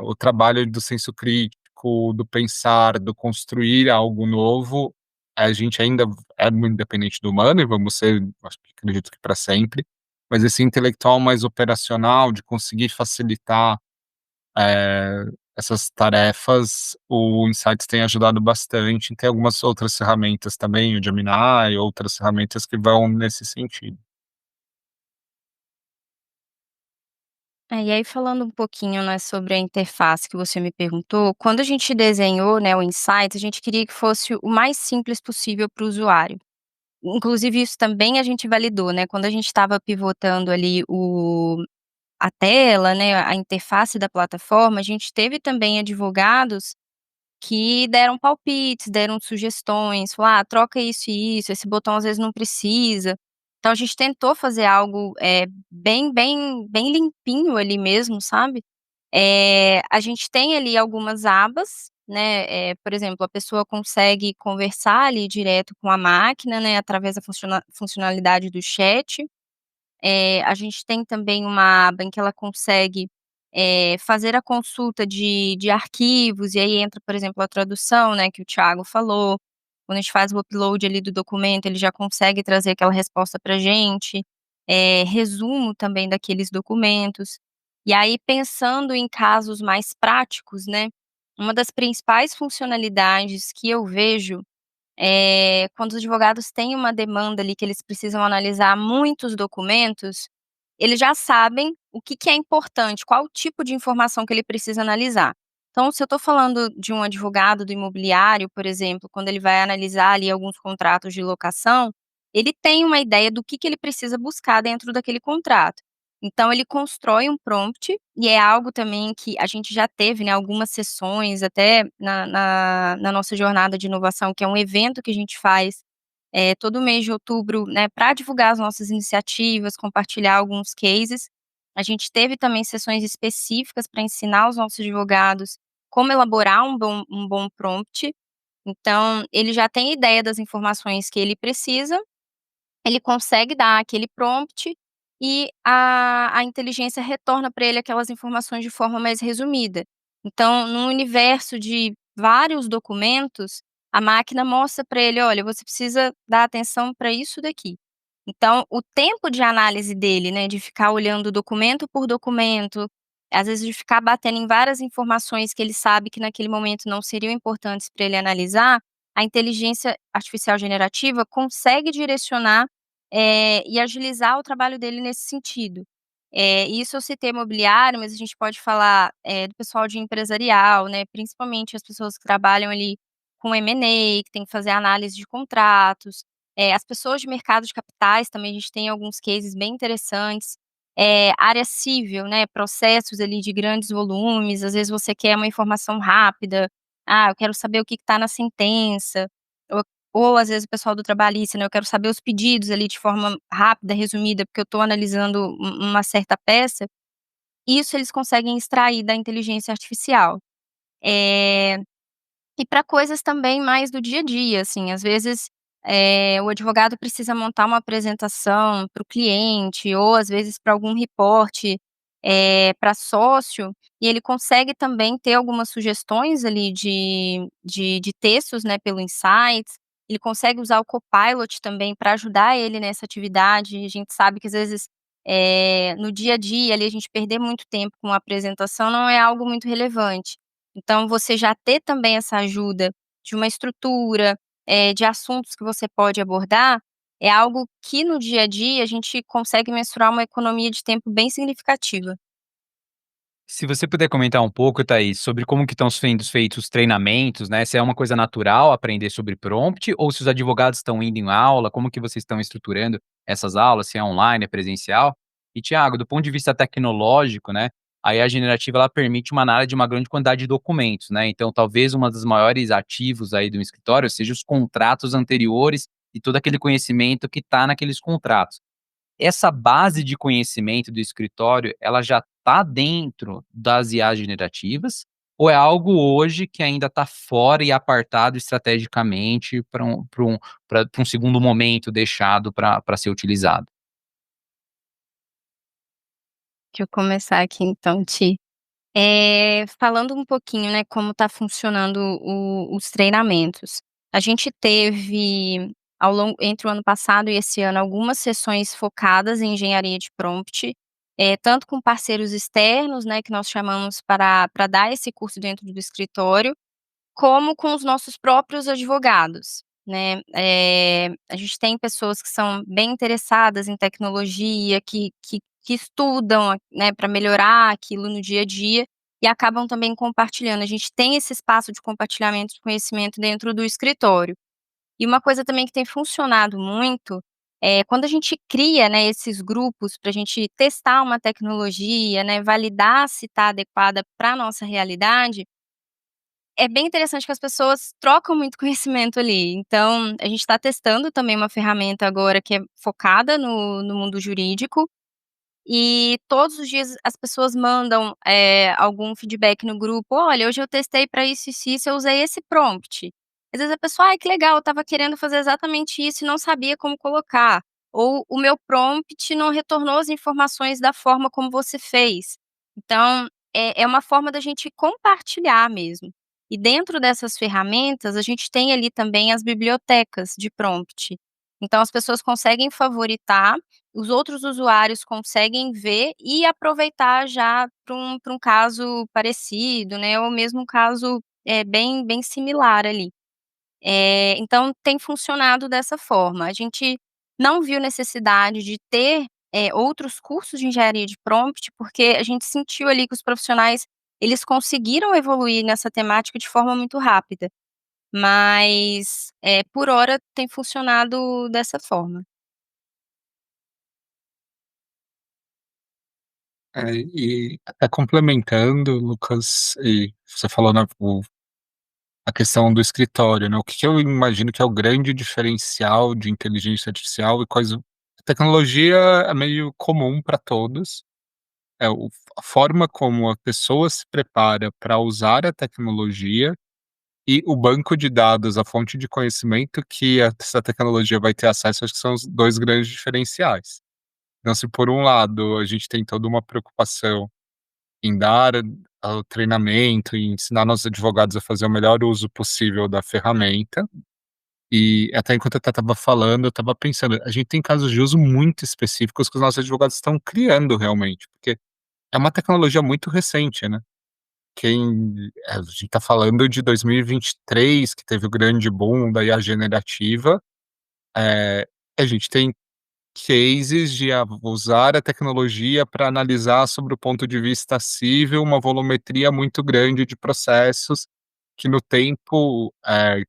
[SPEAKER 2] O trabalho do senso crítico, do pensar, do construir algo novo, a gente ainda é muito dependente do humano e vamos ser, acredito que para sempre, mas esse intelectual mais operacional, de conseguir facilitar, eh, essas tarefas, o Insights tem ajudado bastante. Tem algumas outras ferramentas também, o Gemini e outras ferramentas que vão nesse sentido.
[SPEAKER 3] E aí falando um pouquinho, né, sobre a interface que você me perguntou, quando a gente desenhou, né, o Insights, a gente queria que fosse o mais simples possível para o usuário. Inclusive isso também a gente validou, né, quando a gente estava pivotando ali a tela, né, a interface da plataforma, a gente teve também advogados que deram palpites, deram sugestões, falar: "Ah, troca isso e isso, esse botão às vezes não precisa". Então a gente tentou fazer algo, bem limpinho ali mesmo, sabe. A gente tem ali algumas abas, né, por exemplo, a pessoa consegue conversar ali direto com a máquina, né, através da funcionalidade do chat. A gente tem também uma aba em que ela consegue, fazer a consulta de arquivos, e aí entra, por exemplo, a tradução, né, que o Thiago falou. Quando a gente faz o upload ali do documento, ele já consegue trazer aquela resposta pra gente, resumo também daqueles documentos. E aí pensando em casos mais práticos, né, uma das principais funcionalidades que eu vejo quando os advogados têm uma demanda ali que eles precisam analisar muitos documentos, eles já sabem o que que é importante, qual o tipo de informação que ele precisa analisar. Então, se eu estou falando de um advogado do imobiliário, por exemplo, quando ele vai analisar ali alguns contratos de locação, ele tem uma ideia do que ele precisa buscar dentro daquele contrato. Então ele constrói um prompt, e é algo também que a gente já teve, né, algumas sessões até na nossa jornada de inovação, que é um evento que a gente faz, todo mês de outubro, né, pra divulgar as nossas iniciativas, compartilhar alguns cases. A gente teve também sessões específicas para ensinar os nossos advogados como elaborar um bom prompt. Então, ele já tem ideia das informações que ele precisa, ele consegue dar aquele prompt e a inteligência retorna para ele aquelas informações de forma mais resumida. Então, num universo de vários documentos, a máquina mostra para ele: "Olha, você precisa dar atenção para isso daqui". Então, o tempo de análise dele, né, de ficar olhando documento por documento, às vezes de ficar batendo em várias informações que ele sabe que naquele momento não seriam importantes para ele analisar, a inteligência artificial generativa consegue direcionar e agilizar o trabalho dele nesse sentido. Isso eu citei imobiliário, mas a gente pode falar, do pessoal de empresarial, né, principalmente as pessoas que trabalham ali com M&A, que tem que fazer análise de contratos, as pessoas de mercado de capitais também, a gente tem alguns cases bem interessantes, área civil, né, processos ali de grandes volumes, às vezes você quer uma informação rápida, eu quero saber o que está na sentença, ou às vezes o pessoal do trabalhista, né, eu quero saber os pedidos ali de forma rápida, resumida, porque eu estou analisando uma certa peça, isso eles conseguem extrair da inteligência artificial. Eh e para coisas também mais do dia a dia, assim, às vezes, o advogado precisa montar uma apresentação para o cliente ou às vezes para algum reporte, pra sócio, e ele consegue também ter algumas sugestões ali de textos, né, pelo Insights, ele consegue usar o Copilot também para ajudar ele nessa atividade, a gente sabe que às vezes, no dia a dia ali a gente perder muito tempo com uma apresentação não é algo muito relevante. Então você já ter também essa ajuda de uma estrutura, de assuntos que você pode abordar, é algo que no dia a dia a gente consegue mensurar uma economia de tempo bem significativa.
[SPEAKER 1] Se você puder comentar um pouco, Thaís, sobre como que estão sendo feitos os treinamentos, né, se é uma coisa natural aprender sobre prompt ou se os advogados estão indo em aula, como que vocês estão estruturando essas aulas, se é online, é presencial? E Thiago, do ponto de vista tecnológico, né, a IA generativa ela permite uma análise de uma grande quantidade de documentos, né, então talvez uma dos maiores ativos aí do escritório seja os contratos anteriores e todo aquele conhecimento que está naqueles contratos. Essa base de conhecimento do escritório, ela já está dentro das IAs generativas, ou é algo hoje que ainda está fora e apartado estrategicamente para um segundo momento deixado para ser utilizado?
[SPEAKER 3] Deixa eu começar aqui então, falando um pouquinho, né, como está funcionando os treinamentos. A gente teve, ao longo entre o ano passado e esse ano, algumas sessões focadas em engenharia de prompt, tanto com parceiros externos, né, que nós chamamos para dar esse curso dentro do escritório, como com os nossos próprios advogados, né. A gente tem pessoas que são bem interessadas em tecnologia, que estudam, né, para melhorar aquilo no dia a dia, e acabam também compartilhando. A gente tem esse espaço de compartilhamento de conhecimento dentro do escritório. E uma coisa também que tem funcionado muito, quando a gente cria, né, esses grupos para a gente testar uma tecnologia, né, validar se está adequada para a nossa realidade, é bem interessante que as pessoas trocam muito conhecimento ali. Então, a gente está testando também uma ferramenta agora que é focada no mundo jurídico, e todos os dias as pessoas mandam, algum feedback no grupo: "Olha, hoje eu testei para isso, isso, eu usei esse prompt". Às vezes a pessoa: "Ai, que legal, eu estava querendo fazer exatamente isso e não sabia como colocar", ou "O meu prompt não retornou as informações da forma como você fez". Então, é uma forma da gente compartilhar mesmo. E dentro dessas ferramentas, a gente tem ali também as bibliotecas de prompt. Então as pessoas conseguem favoritar, os outros usuários conseguem ver e aproveitar já para um caso parecido, né, ou mesmo um caso, bem similar ali. Então tem funcionado dessa forma. A gente não viu necessidade de ter, outros cursos de engenharia de prompt, porque a gente sentiu ali que os profissionais, eles conseguiram evoluir nessa temática de forma muito rápida, mas, por hora tem funcionado dessa forma.
[SPEAKER 2] E até complementando, Lucas, e você falou, né, a questão do escritório, né, o que que eu imagino que é o grande diferencial de inteligência artificial e quais a tecnologia é meio comum para todos, é a forma como a pessoa se prepara para usar a tecnologia e o banco de dados, a fonte de conhecimento que essa tecnologia vai ter acesso, acho que são os 2 grandes diferenciais. Então, se por um lado a gente tem toda uma preocupação em dar o treinamento e ensinar nossos advogados a fazer o melhor uso possível da ferramenta, e até enquanto eu estava falando, eu estava pensando, a gente tem casos de uso muito específicos que os nossos advogados estão criando realmente, porque é uma tecnologia muito recente, né. A gente está falando de 2023, que teve o grande boom da IA generativa, a gente tem cases de usar a tecnologia para analisar sobre o ponto de vista civil uma volumetria muito grande de processos que no tempo,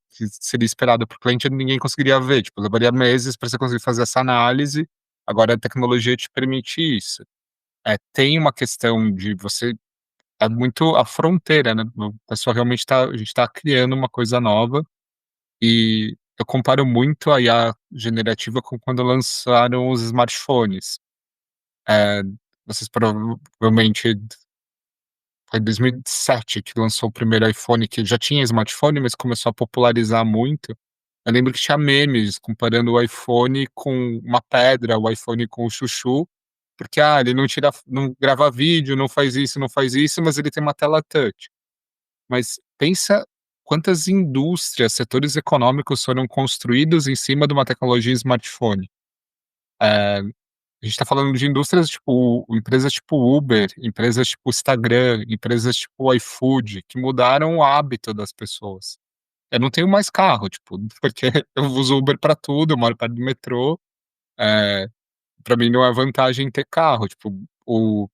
[SPEAKER 2] que seria esperado para o cliente ninguém conseguiria ver, tipo, levaria meses para você conseguir fazer essa análise, agora a tecnologia te permite isso. Tem uma questão de você é muito a fronteira, né, o pessoal realmente a gente está criando uma coisa nova, e eu comparo muito a IA generativa com quando lançaram os smartphones. Eh, vocês provavelmente foi 2007 que lançou o primeiro iPhone, que já tinha smartphone, mas começou a popularizar muito. Eu lembro que tinha memes comparando o iPhone com uma pedra, o iPhone com o chuchu, porque, ele não grava vídeo, não faz isso, não faz isso, mas ele tem uma tela touch. Mas pensa quantas indústrias, setores econômicos foram construídos em cima de uma tecnologia smartphone. A gente está falando de indústrias tipo empresas tipo Uber, empresas tipo Instagram, empresas tipo iFood, que mudaram o hábito das pessoas. Eu não tenho mais carro, tipo, porque eu uso Uber para tudo, eu moro perto do metrô, eh, pra mim não é vantagem ter carro, tipo, o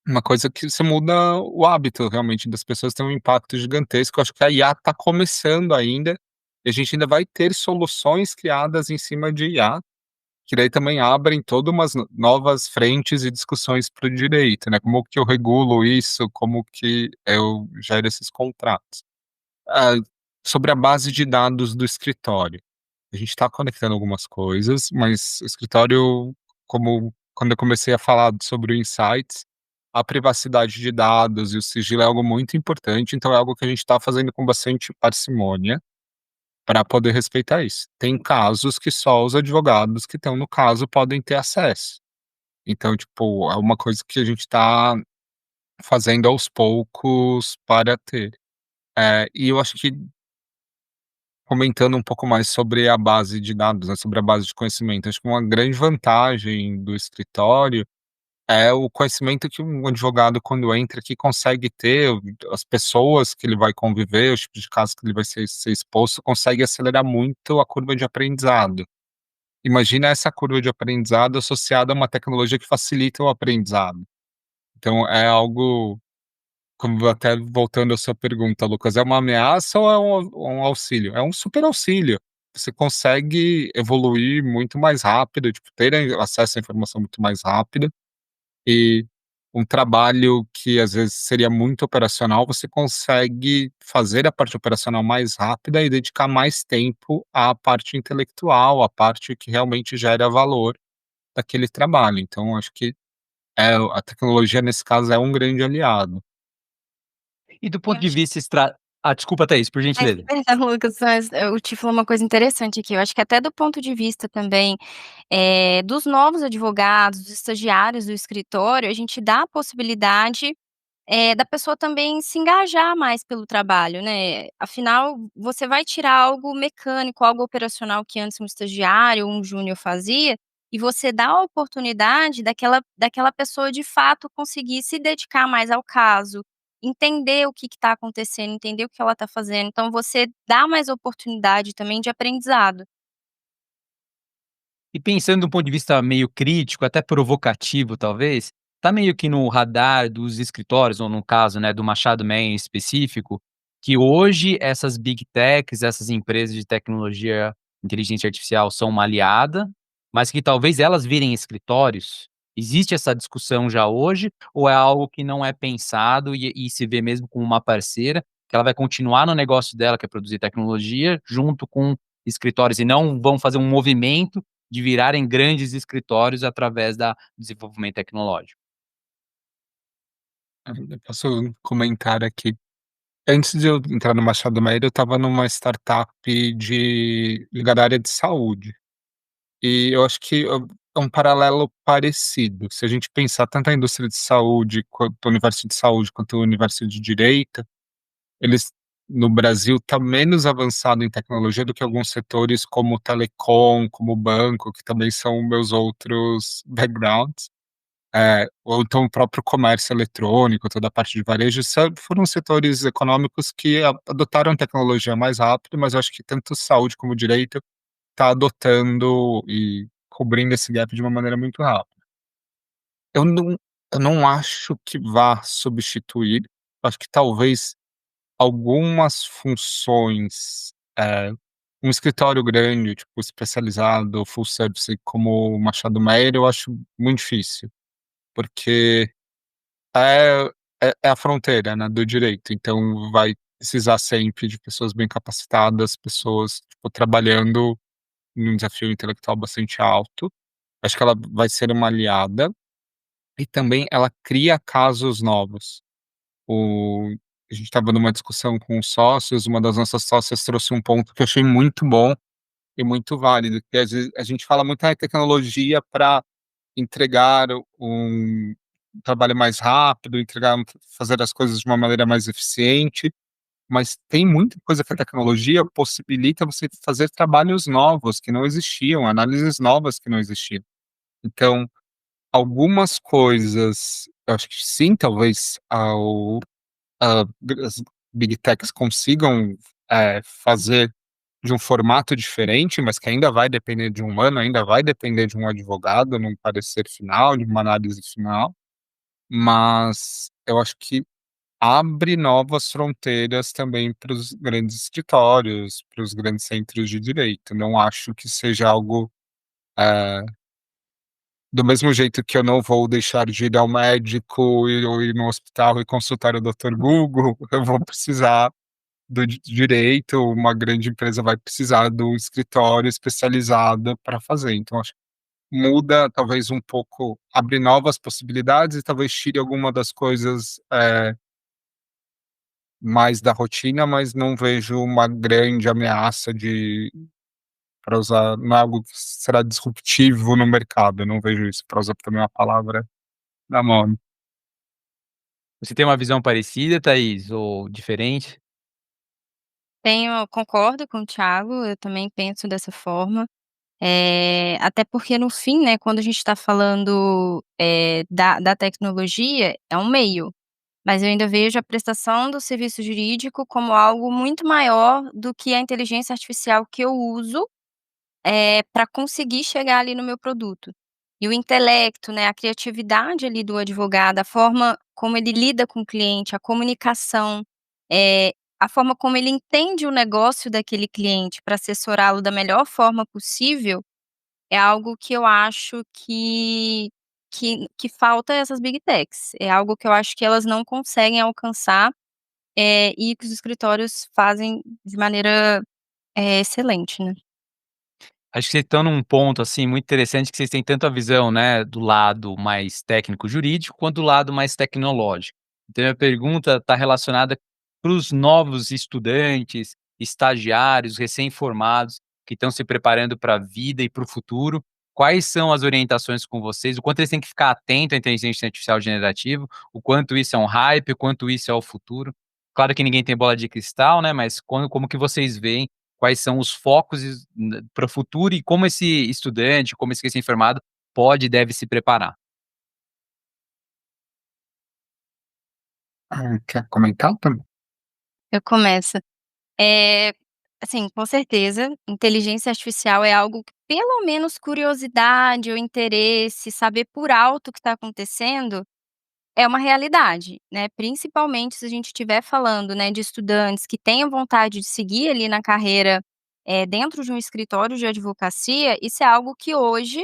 [SPEAKER 2] uma coisa que você muda o hábito realmente das pessoas, tem um impacto gigantesco. Eu acho que a IA está começando ainda, e a gente ainda vai ter soluções criadas em cima de IA, que daí também abrem toda umas novas frentes e discussões para o direito, né, como que eu regulo isso, como que eu gero esses contratos. Ah, sobre a base de dados do escritório, a gente está conectando algumas coisas, mas o escritório, como quando eu comecei a falar sobre o insights, a privacidade de dados e o sigilo é algo muito importante, então é algo que a gente está fazendo com bastante parcimônia para poder respeitar isso. Tem casos que só os advogados que estão no caso podem ter acesso. Então, tipo, é uma coisa que a gente está fazendo aos poucos para ter. E eu acho que comentando um pouco mais sobre a base de dados, né, sobre a base de conhecimento, acho que uma grande vantagem do escritório é o conhecimento que um advogado, quando entra aqui, consegue ter, as pessoas que ele vai conviver, os tipos de casos que ele vai ser exposto, consegue acelerar muito a curva de aprendizado. Imagina essa curva de aprendizado associada a uma tecnologia que facilita o aprendizado. Então é algo, como até voltando à sua pergunta, Lucas, é uma ameaça ou é um auxílio? É um super auxílio. Você consegue evoluir muito mais rápido, tipo, ter acesso à informação muito mais rápido, e um trabalho que às vezes seria muito operacional, você consegue fazer a parte operacional mais rápida e dedicar mais tempo à parte intelectual, à parte que realmente gera valor daquele trabalho. Então acho que, a tecnologia nesse caso é um grande aliado.
[SPEAKER 1] E do
[SPEAKER 3] Eu
[SPEAKER 1] ponto de
[SPEAKER 3] acho
[SPEAKER 1] vista desculpa, Thaís, por gentileza.
[SPEAKER 3] perdão, Lucas, mas eu te falou uma coisa interessante aqui, eu acho que até do ponto de vista também, dos novos advogados, dos estagiários do escritório, a gente dá a possibilidade da pessoa também se engajar mais pelo trabalho, né. Afinal, você vai tirar algo mecânico, algo operacional que antes um estagiário ou um júnior fazia, e você dá a oportunidade daquela pessoa de fato conseguir se dedicar mais ao caso, entender o que está acontecendo, entender o que ela está fazendo, então você dá mais oportunidade também de aprendizado.
[SPEAKER 1] E pensando do ponto de vista meio crítico, até provocativo talvez, tá meio que no radar dos escritórios, ou no caso, né, do Machado Meyer em específico, que hoje essas big techs, essas empresas de tecnologia, inteligência artificial são uma aliada, mas que talvez elas virem escritórios? Existe essa discussão já hoje, ou é algo que não é pensado e se vê mesmo como uma parceira, que ela vai continuar no negócio dela, que é produzir tecnologia, junto com escritórios, e não vão fazer um movimento de virarem grandes escritórios através da desenvolvimento tecnológico.
[SPEAKER 2] Eu posso comentar aqui. Antes de eu entrar no Machado Meyer, eu estava numa startup ligada à área de saúde. E eu acho que é um paralelo parecido. Se a gente pensar tanto a indústria de saúde, quanto o universo de saúde, quanto o universo de direito, eles no Brasil está menos avançado em tecnologia do que alguns setores como telecom, como banco, que também são meus outros backgrounds. Ou então o próprio comércio eletrônico, toda a parte de varejo, foram setores econômicos que adotaram tecnologia mais rápido, mas eu acho que tanto saúde como direito está adotando e cobrindo esse gap de uma maneira muito rápida. Eu não eu não acho que vá substituir, acho que talvez algumas funções, um escritório grande, tipo, especializado, full service, como o Machado Meyer, eu acho muito difícil, porque é é a fronteira, né, do direito, então vai precisar sempre de pessoas bem capacitadas, pessoas, tipo, trabalhando num desafio intelectual bastante alto. Acho que ela vai ser uma aliada e também ela cria casos novos. O A gente estava numa discussão com os sócios, uma das nossas sócias trouxe um ponto que eu achei muito bom e muito válido, que às vezes a gente fala muito: "Ai, tecnologia para entregar um trabalho mais rápido, fazer as coisas de uma maneira mais eficiente", mas tem muita coisa que a tecnologia possibilita você fazer trabalhos novos que não existiam, análises novas que não existiam. Então, algumas coisas, eu acho que sim, talvez as big techs consigam, fazer de um formato diferente, mas que ainda vai depender de um humano, ainda vai depender de um advogado num parecer final, de uma análise final, mas eu acho que abre novas fronteiras também para os grandes escritórios, para os grandes centros de direito. Não acho que seja algo, eh, do mesmo jeito que eu não vou deixar de ir ao médico ou ir no hospital e consultar o doutor Google, eu vou precisar do direito, uma grande empresa vai precisar do escritório especializado para fazer. Então acho que muda talvez um pouco, abre novas possibilidades e talvez tire alguma das coisas, mais da rotina, mas não vejo uma grande ameaça de para usar, não é algo que será disruptivo no mercado, eu não vejo isso, para usar também uma palavra da moda.
[SPEAKER 1] Você tem uma visão parecida, Thaís, ou diferente?
[SPEAKER 3] Concordo com o Thiago, eu também penso dessa forma. Até porque no fim, né, quando a gente está falando, da tecnologia, é um meio, mas eu ainda vejo a prestação do serviço jurídico como algo muito maior do que a inteligência artificial que eu uso, pra conseguir chegar ali no meu produto. E o intelecto, né, a criatividade ali do advogado, a forma como ele lida com o cliente, a comunicação, a forma como ele entende o negócio daquele cliente para assessorá-lo da melhor forma possível, é algo que eu acho que falta essas big techs. É algo que eu acho que elas não conseguem alcançar, e que os escritórios fazem de maneira, excelente, né.
[SPEAKER 1] Acho que vocês estão num ponto, assim, muito interessante que vocês têm tanto a visão, né, do lado mais técnico-jurídico, quanto do lado mais tecnológico. Então a pergunta está relacionada para os novos estudantes, estagiários, recém-formados, que estão se preparando para a vida e para o futuro. Quais são as orientações com vocês? O quanto eles têm que ficar atento à inteligência artificial generativa, o quanto isso é um hype, o quanto isso é o futuro. Claro que ninguém tem bola de cristal, né, mas como que vocês veem quais são os focos para o futuro e como esse estudante, como esse recém-formado pode e deve se preparar.
[SPEAKER 2] Quer comentar também?
[SPEAKER 3] Eu começo. Eh, assim, com certeza, inteligência artificial é algo que pelo menos curiosidade ou interesse, saber por alto o que está acontecendo, é uma realidade, né, principalmente se a gente estiver falando, né, de estudantes que tenham vontade de seguir ali na carreira, dentro de um escritório de advocacia, isso é algo que hoje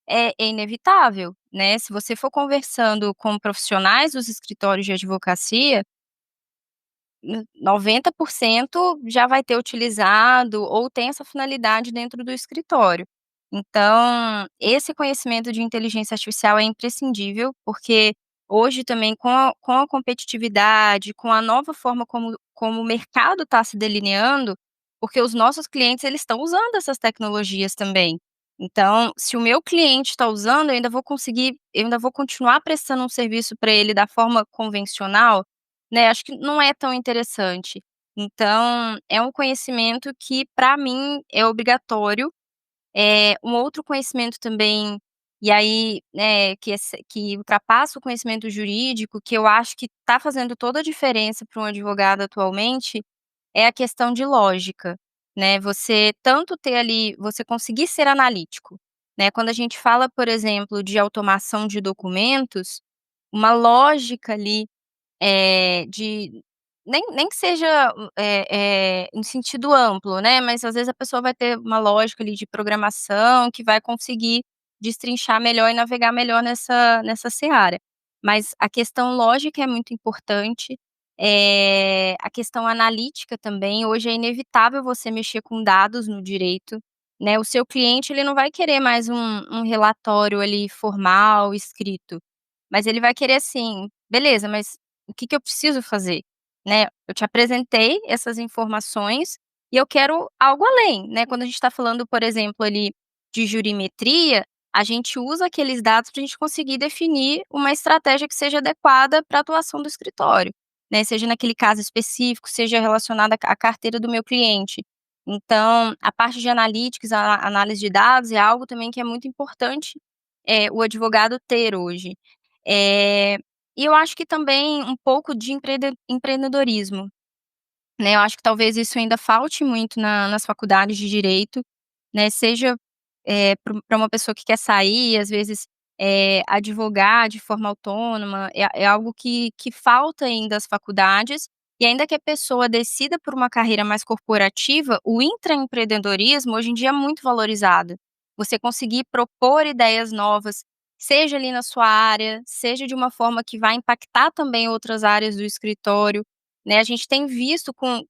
[SPEAKER 3] é inevitável, né. Se você for conversando com profissionais dos escritórios de advocacia, 90% já vai ter utilizado ou tem essa finalidade dentro do escritório. Então, esse conhecimento de inteligência artificial é imprescindível, porque hoje também com a competitividade, com a nova forma como o mercado está se delineando, porque os nossos clientes eles estão usando essas tecnologias também. Então, se o meu cliente está usando, eu ainda vou continuar prestando um serviço para ele da forma convencional, né, acho que não é tão interessante. Então, é um conhecimento que para mim é obrigatório. Um outro conhecimento também, e aí, que ultrapassa o conhecimento jurídico, que eu acho que está fazendo toda a diferença para um advogado atualmente, é a questão de lógica, né, você tanto ter ali você conseguir ser analítico. né. Quando a gente fala, por exemplo, de automação de documentos, uma lógica ali, de nem que seja, em sentido amplo, né, mas às vezes a pessoa vai ter uma lógica ali de programação que vai conseguir destrinchar melhor e navegar melhor nessa seara. Mas a questão lógica é muito importante, a questão analítica também, hoje é inevitável você mexer com dados no direito, né, o seu cliente ele não vai querer mais um relatório ali formal, escrito, mas ele vai querer assim: "Beleza, mas o que que eu preciso fazer?", né. Eu te apresentei essas informações e eu quero algo além, né. Quando a gente está falando, por exemplo, ali, de jurimetria, a gente usa aqueles dados para a gente conseguir definir uma estratégia que seja adequada para a atuação do escritório, né, seja naquele caso específico, seja relacionada à carteira do meu cliente. Então, a parte de analytics, a análise de dados é algo também que é muito importante, o advogado ter hoje. Eh, e eu acho que também um pouco de empreendedorismo, né, eu acho que talvez isso ainda falte muito nas faculdades de direito, né, seja, pra uma pessoa que quer sair, às vezes, advogar de forma autônoma, é algo que falta ainda às faculdades, e ainda que a pessoa decida por uma carreira mais corporativa, o intraempreendedorismo hoje em dia é muito valorizado. Você conseguir propor ideias novas, seja ali na sua área, seja de uma forma que vai impactar também outras áreas do escritório, né, a gente tem visto com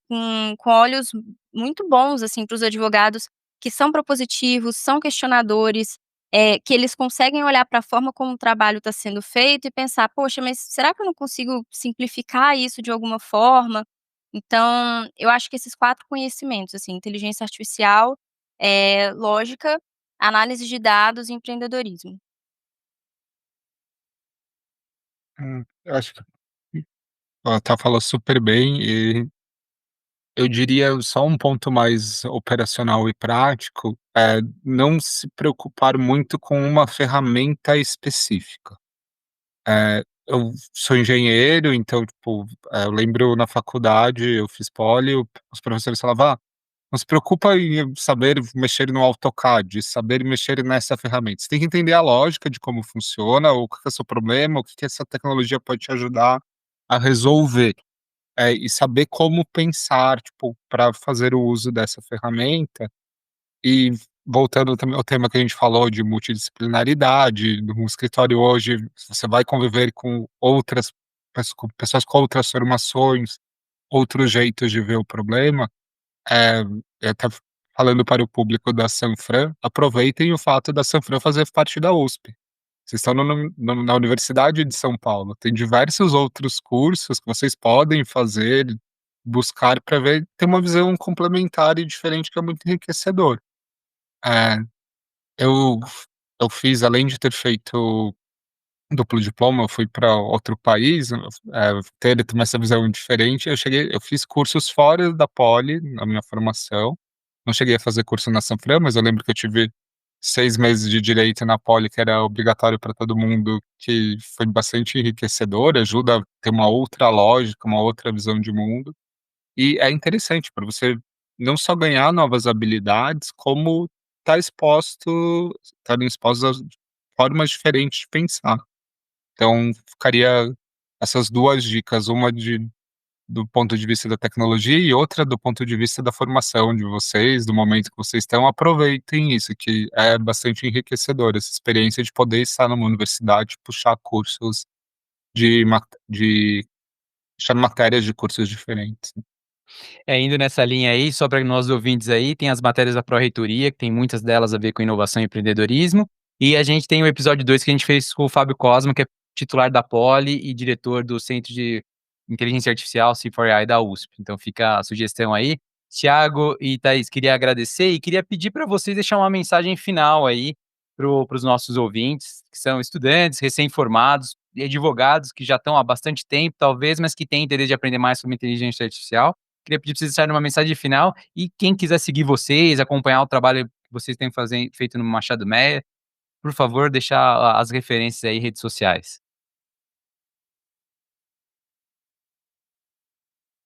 [SPEAKER 3] olhos muito bons, assim, para os advogados que são propositivos, são questionadores, que eles conseguem olhar para a forma como o trabalho está sendo feito e pensar: "Poxa, mas será que eu não consigo simplificar isso de alguma forma?". Então, eu acho que esses 4 conhecimentos, assim, inteligência artificial, lógica, análise de dados e empreendedorismo.
[SPEAKER 2] Eu acho que ela falou super bem e eu diria só um ponto mais operacional e prático, é não se preocupar muito com uma ferramenta específica. Eu sou engenheiro, então, tipo, eu lembro na faculdade, eu fiz poli, os professores falavam: "Ah, não se preocupa em saber mexer no AutoCAD, saber mexer nessa ferramenta. Você tem que entender a lógica de como funciona, o que que é o seu problema, o que que essa tecnologia pode te ajudar a resolver. E saber como pensar, tipo, para fazer o uso dessa ferramenta". E voltando também ao tema que a gente falou de multidisciplinaridade, no escritório hoje você vai conviver com outras com pessoas com outras formações, outros jeitos de ver o problema, eh, até falando para o público da Sanfran, aproveitem o fato da Sanfran fazer parte da USP. Vocês estão na Universidade de São Paulo, tem diversos outros cursos que vocês podem fazer, buscar para ver ter uma visão complementar e diferente que é muito enriquecedor. É, eu eu fiz além de ter feito duplo diploma, eu fui para outro país, ter também essa visão diferente, eu fiz cursos fora da poli, na minha formação, não cheguei a fazer curso na Sanfran, mas eu lembro que eu tive 6 meses de direito na poli, que era obrigatório para todo mundo, que foi bastante enriquecedor, ajuda a ter uma outra lógica, uma outra visão de mundo. E é interessante para você não só ganhar novas habilidades, como estarem expostos a formas diferentes de pensar. Então, ficaria essas 2 dicas, uma do ponto de vista da tecnologia e outra do ponto de vista da formação de vocês, do momento que vocês estão. Aproveitem isso, que é bastante enriquecedor, essa experiência de poder estar numa universidade, puxar cursos de puxar matérias de cursos diferentes.
[SPEAKER 1] Indo nessa linha aí, só para nós ouvintes aí, tem as matérias da Pró-Reitoria, que tem muitas delas a ver com inovação e empreendedorismo, e a gente tem o episódio 2 que a gente fez com o Fábio Cosma, que é titular da Poli e diretor do Centro de Inteligência Artificial C4AI da USP. Então fica a sugestão aí. Thiago e Thaís, queria agradecer e queria pedir para vocês deixar uma mensagem final aí para os nossos ouvintes, que são estudantes, recém-formados e advogados que já estão há bastante tempo, talvez, mas que têm interesse de aprender mais sobre inteligência artificial. Queria pedir para vocês deixarem uma mensagem final e quem quiser seguir vocês, acompanhar o trabalho que vocês têm feito no Machado Meia, por favor, deixar as referências aí, redes sociais.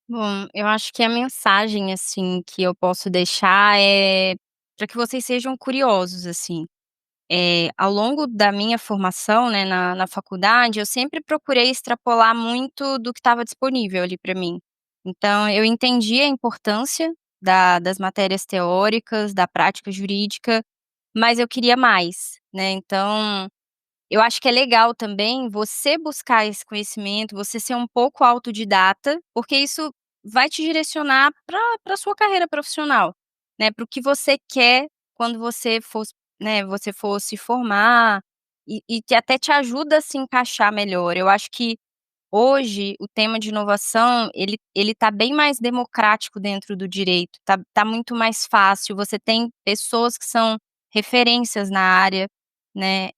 [SPEAKER 3] Bom, eu acho que a mensagem, assim, que eu posso deixar é para que vocês sejam curiosos, assim. ao longo da minha formação, né, na faculdade, eu sempre procurei extrapolar muito do que estava disponível ali para mim. Então eu entendi a importância das matérias teóricas, da prática jurídica, mas eu queria mais, né, então eu acho que é legal também você buscar esse conhecimento, você ser um pouco autodidata, porque isso vai te direcionar para sua carreira profissional, né, para o que você quer quando você for, né, você for se formar, e que até te ajuda a se encaixar melhor. Eu acho que hoje, o tema de inovação, ele tá bem mais democrático dentro do direito, tá muito mais fácil, você tem pessoas que são referências na área, né,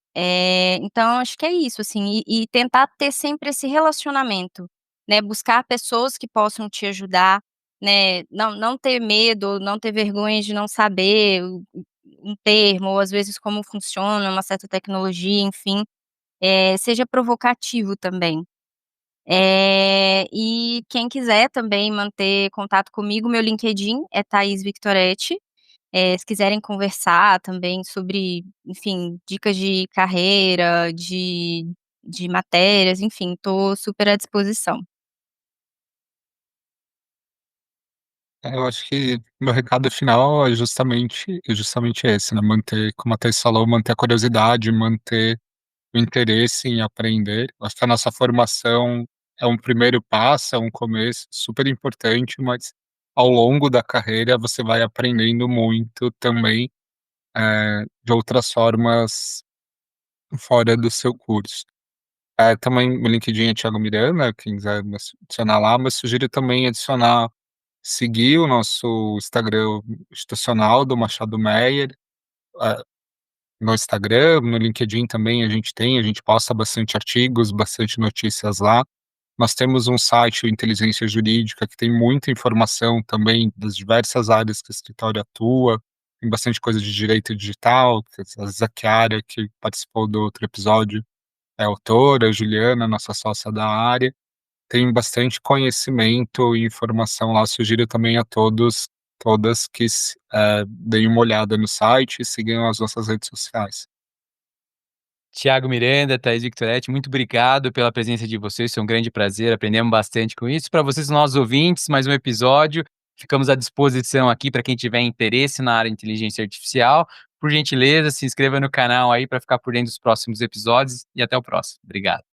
[SPEAKER 3] então acho que é isso, assim, e tentar ter sempre esse relacionamento, né, buscar pessoas que possam te ajudar, né, não ter medo, não ter vergonha de não saber um termo ou às vezes como funciona uma certa tecnologia, enfim, seja provocativo também. E quem quiser também manter contato comigo, meu LinkedIn é Thaís Victoretti, se quiserem conversar também sobre, enfim, dicas de carreira, de matérias, enfim, estou super à disposição.
[SPEAKER 2] Eu acho que meu recado final é justamente esse, né, manter, como a Thaís falou, manter a curiosidade, manter o interesse em aprender. Acho que a nossa formação é um primeiro passo, é um começo super importante, mas ao longo da carreira você vai aprendendo muito também, de outras formas fora do seu curso. Também o LinkedIn é Thiago Miranda, quem quiser me adicionar lá, mas sugiro também seguir o nosso Instagram institucional do Machado Meyer, eh, no Instagram, no LinkedIn também a gente posta bastante artigos, bastante notícias lá. Nós temos um site, o Inteligência Jurídica, que tem muita informação também das diversas áreas que o escritório atua, tem bastante coisa de direito digital, que a Zakiara, que participou do outro episódio, é autora, a Juliana, nossa sócia da área, tem bastante conhecimento e informação lá. Sugiro também a todas que deem uma olhada no site e sigam as nossas redes sociais.
[SPEAKER 1] Thiago Miranda, Thaís Victoretti, muito obrigado pela presença de vocês, foi um grande prazer, aprendemos bastante com isso. Para vocês, nossos ouvintes, mais um episódio, ficamos à disposição aqui para quem tiver interesse na área de inteligência artificial. Por gentileza, se inscreva no canal aí para ficar por dentro dos próximos episódios e até o próximo. Obrigado.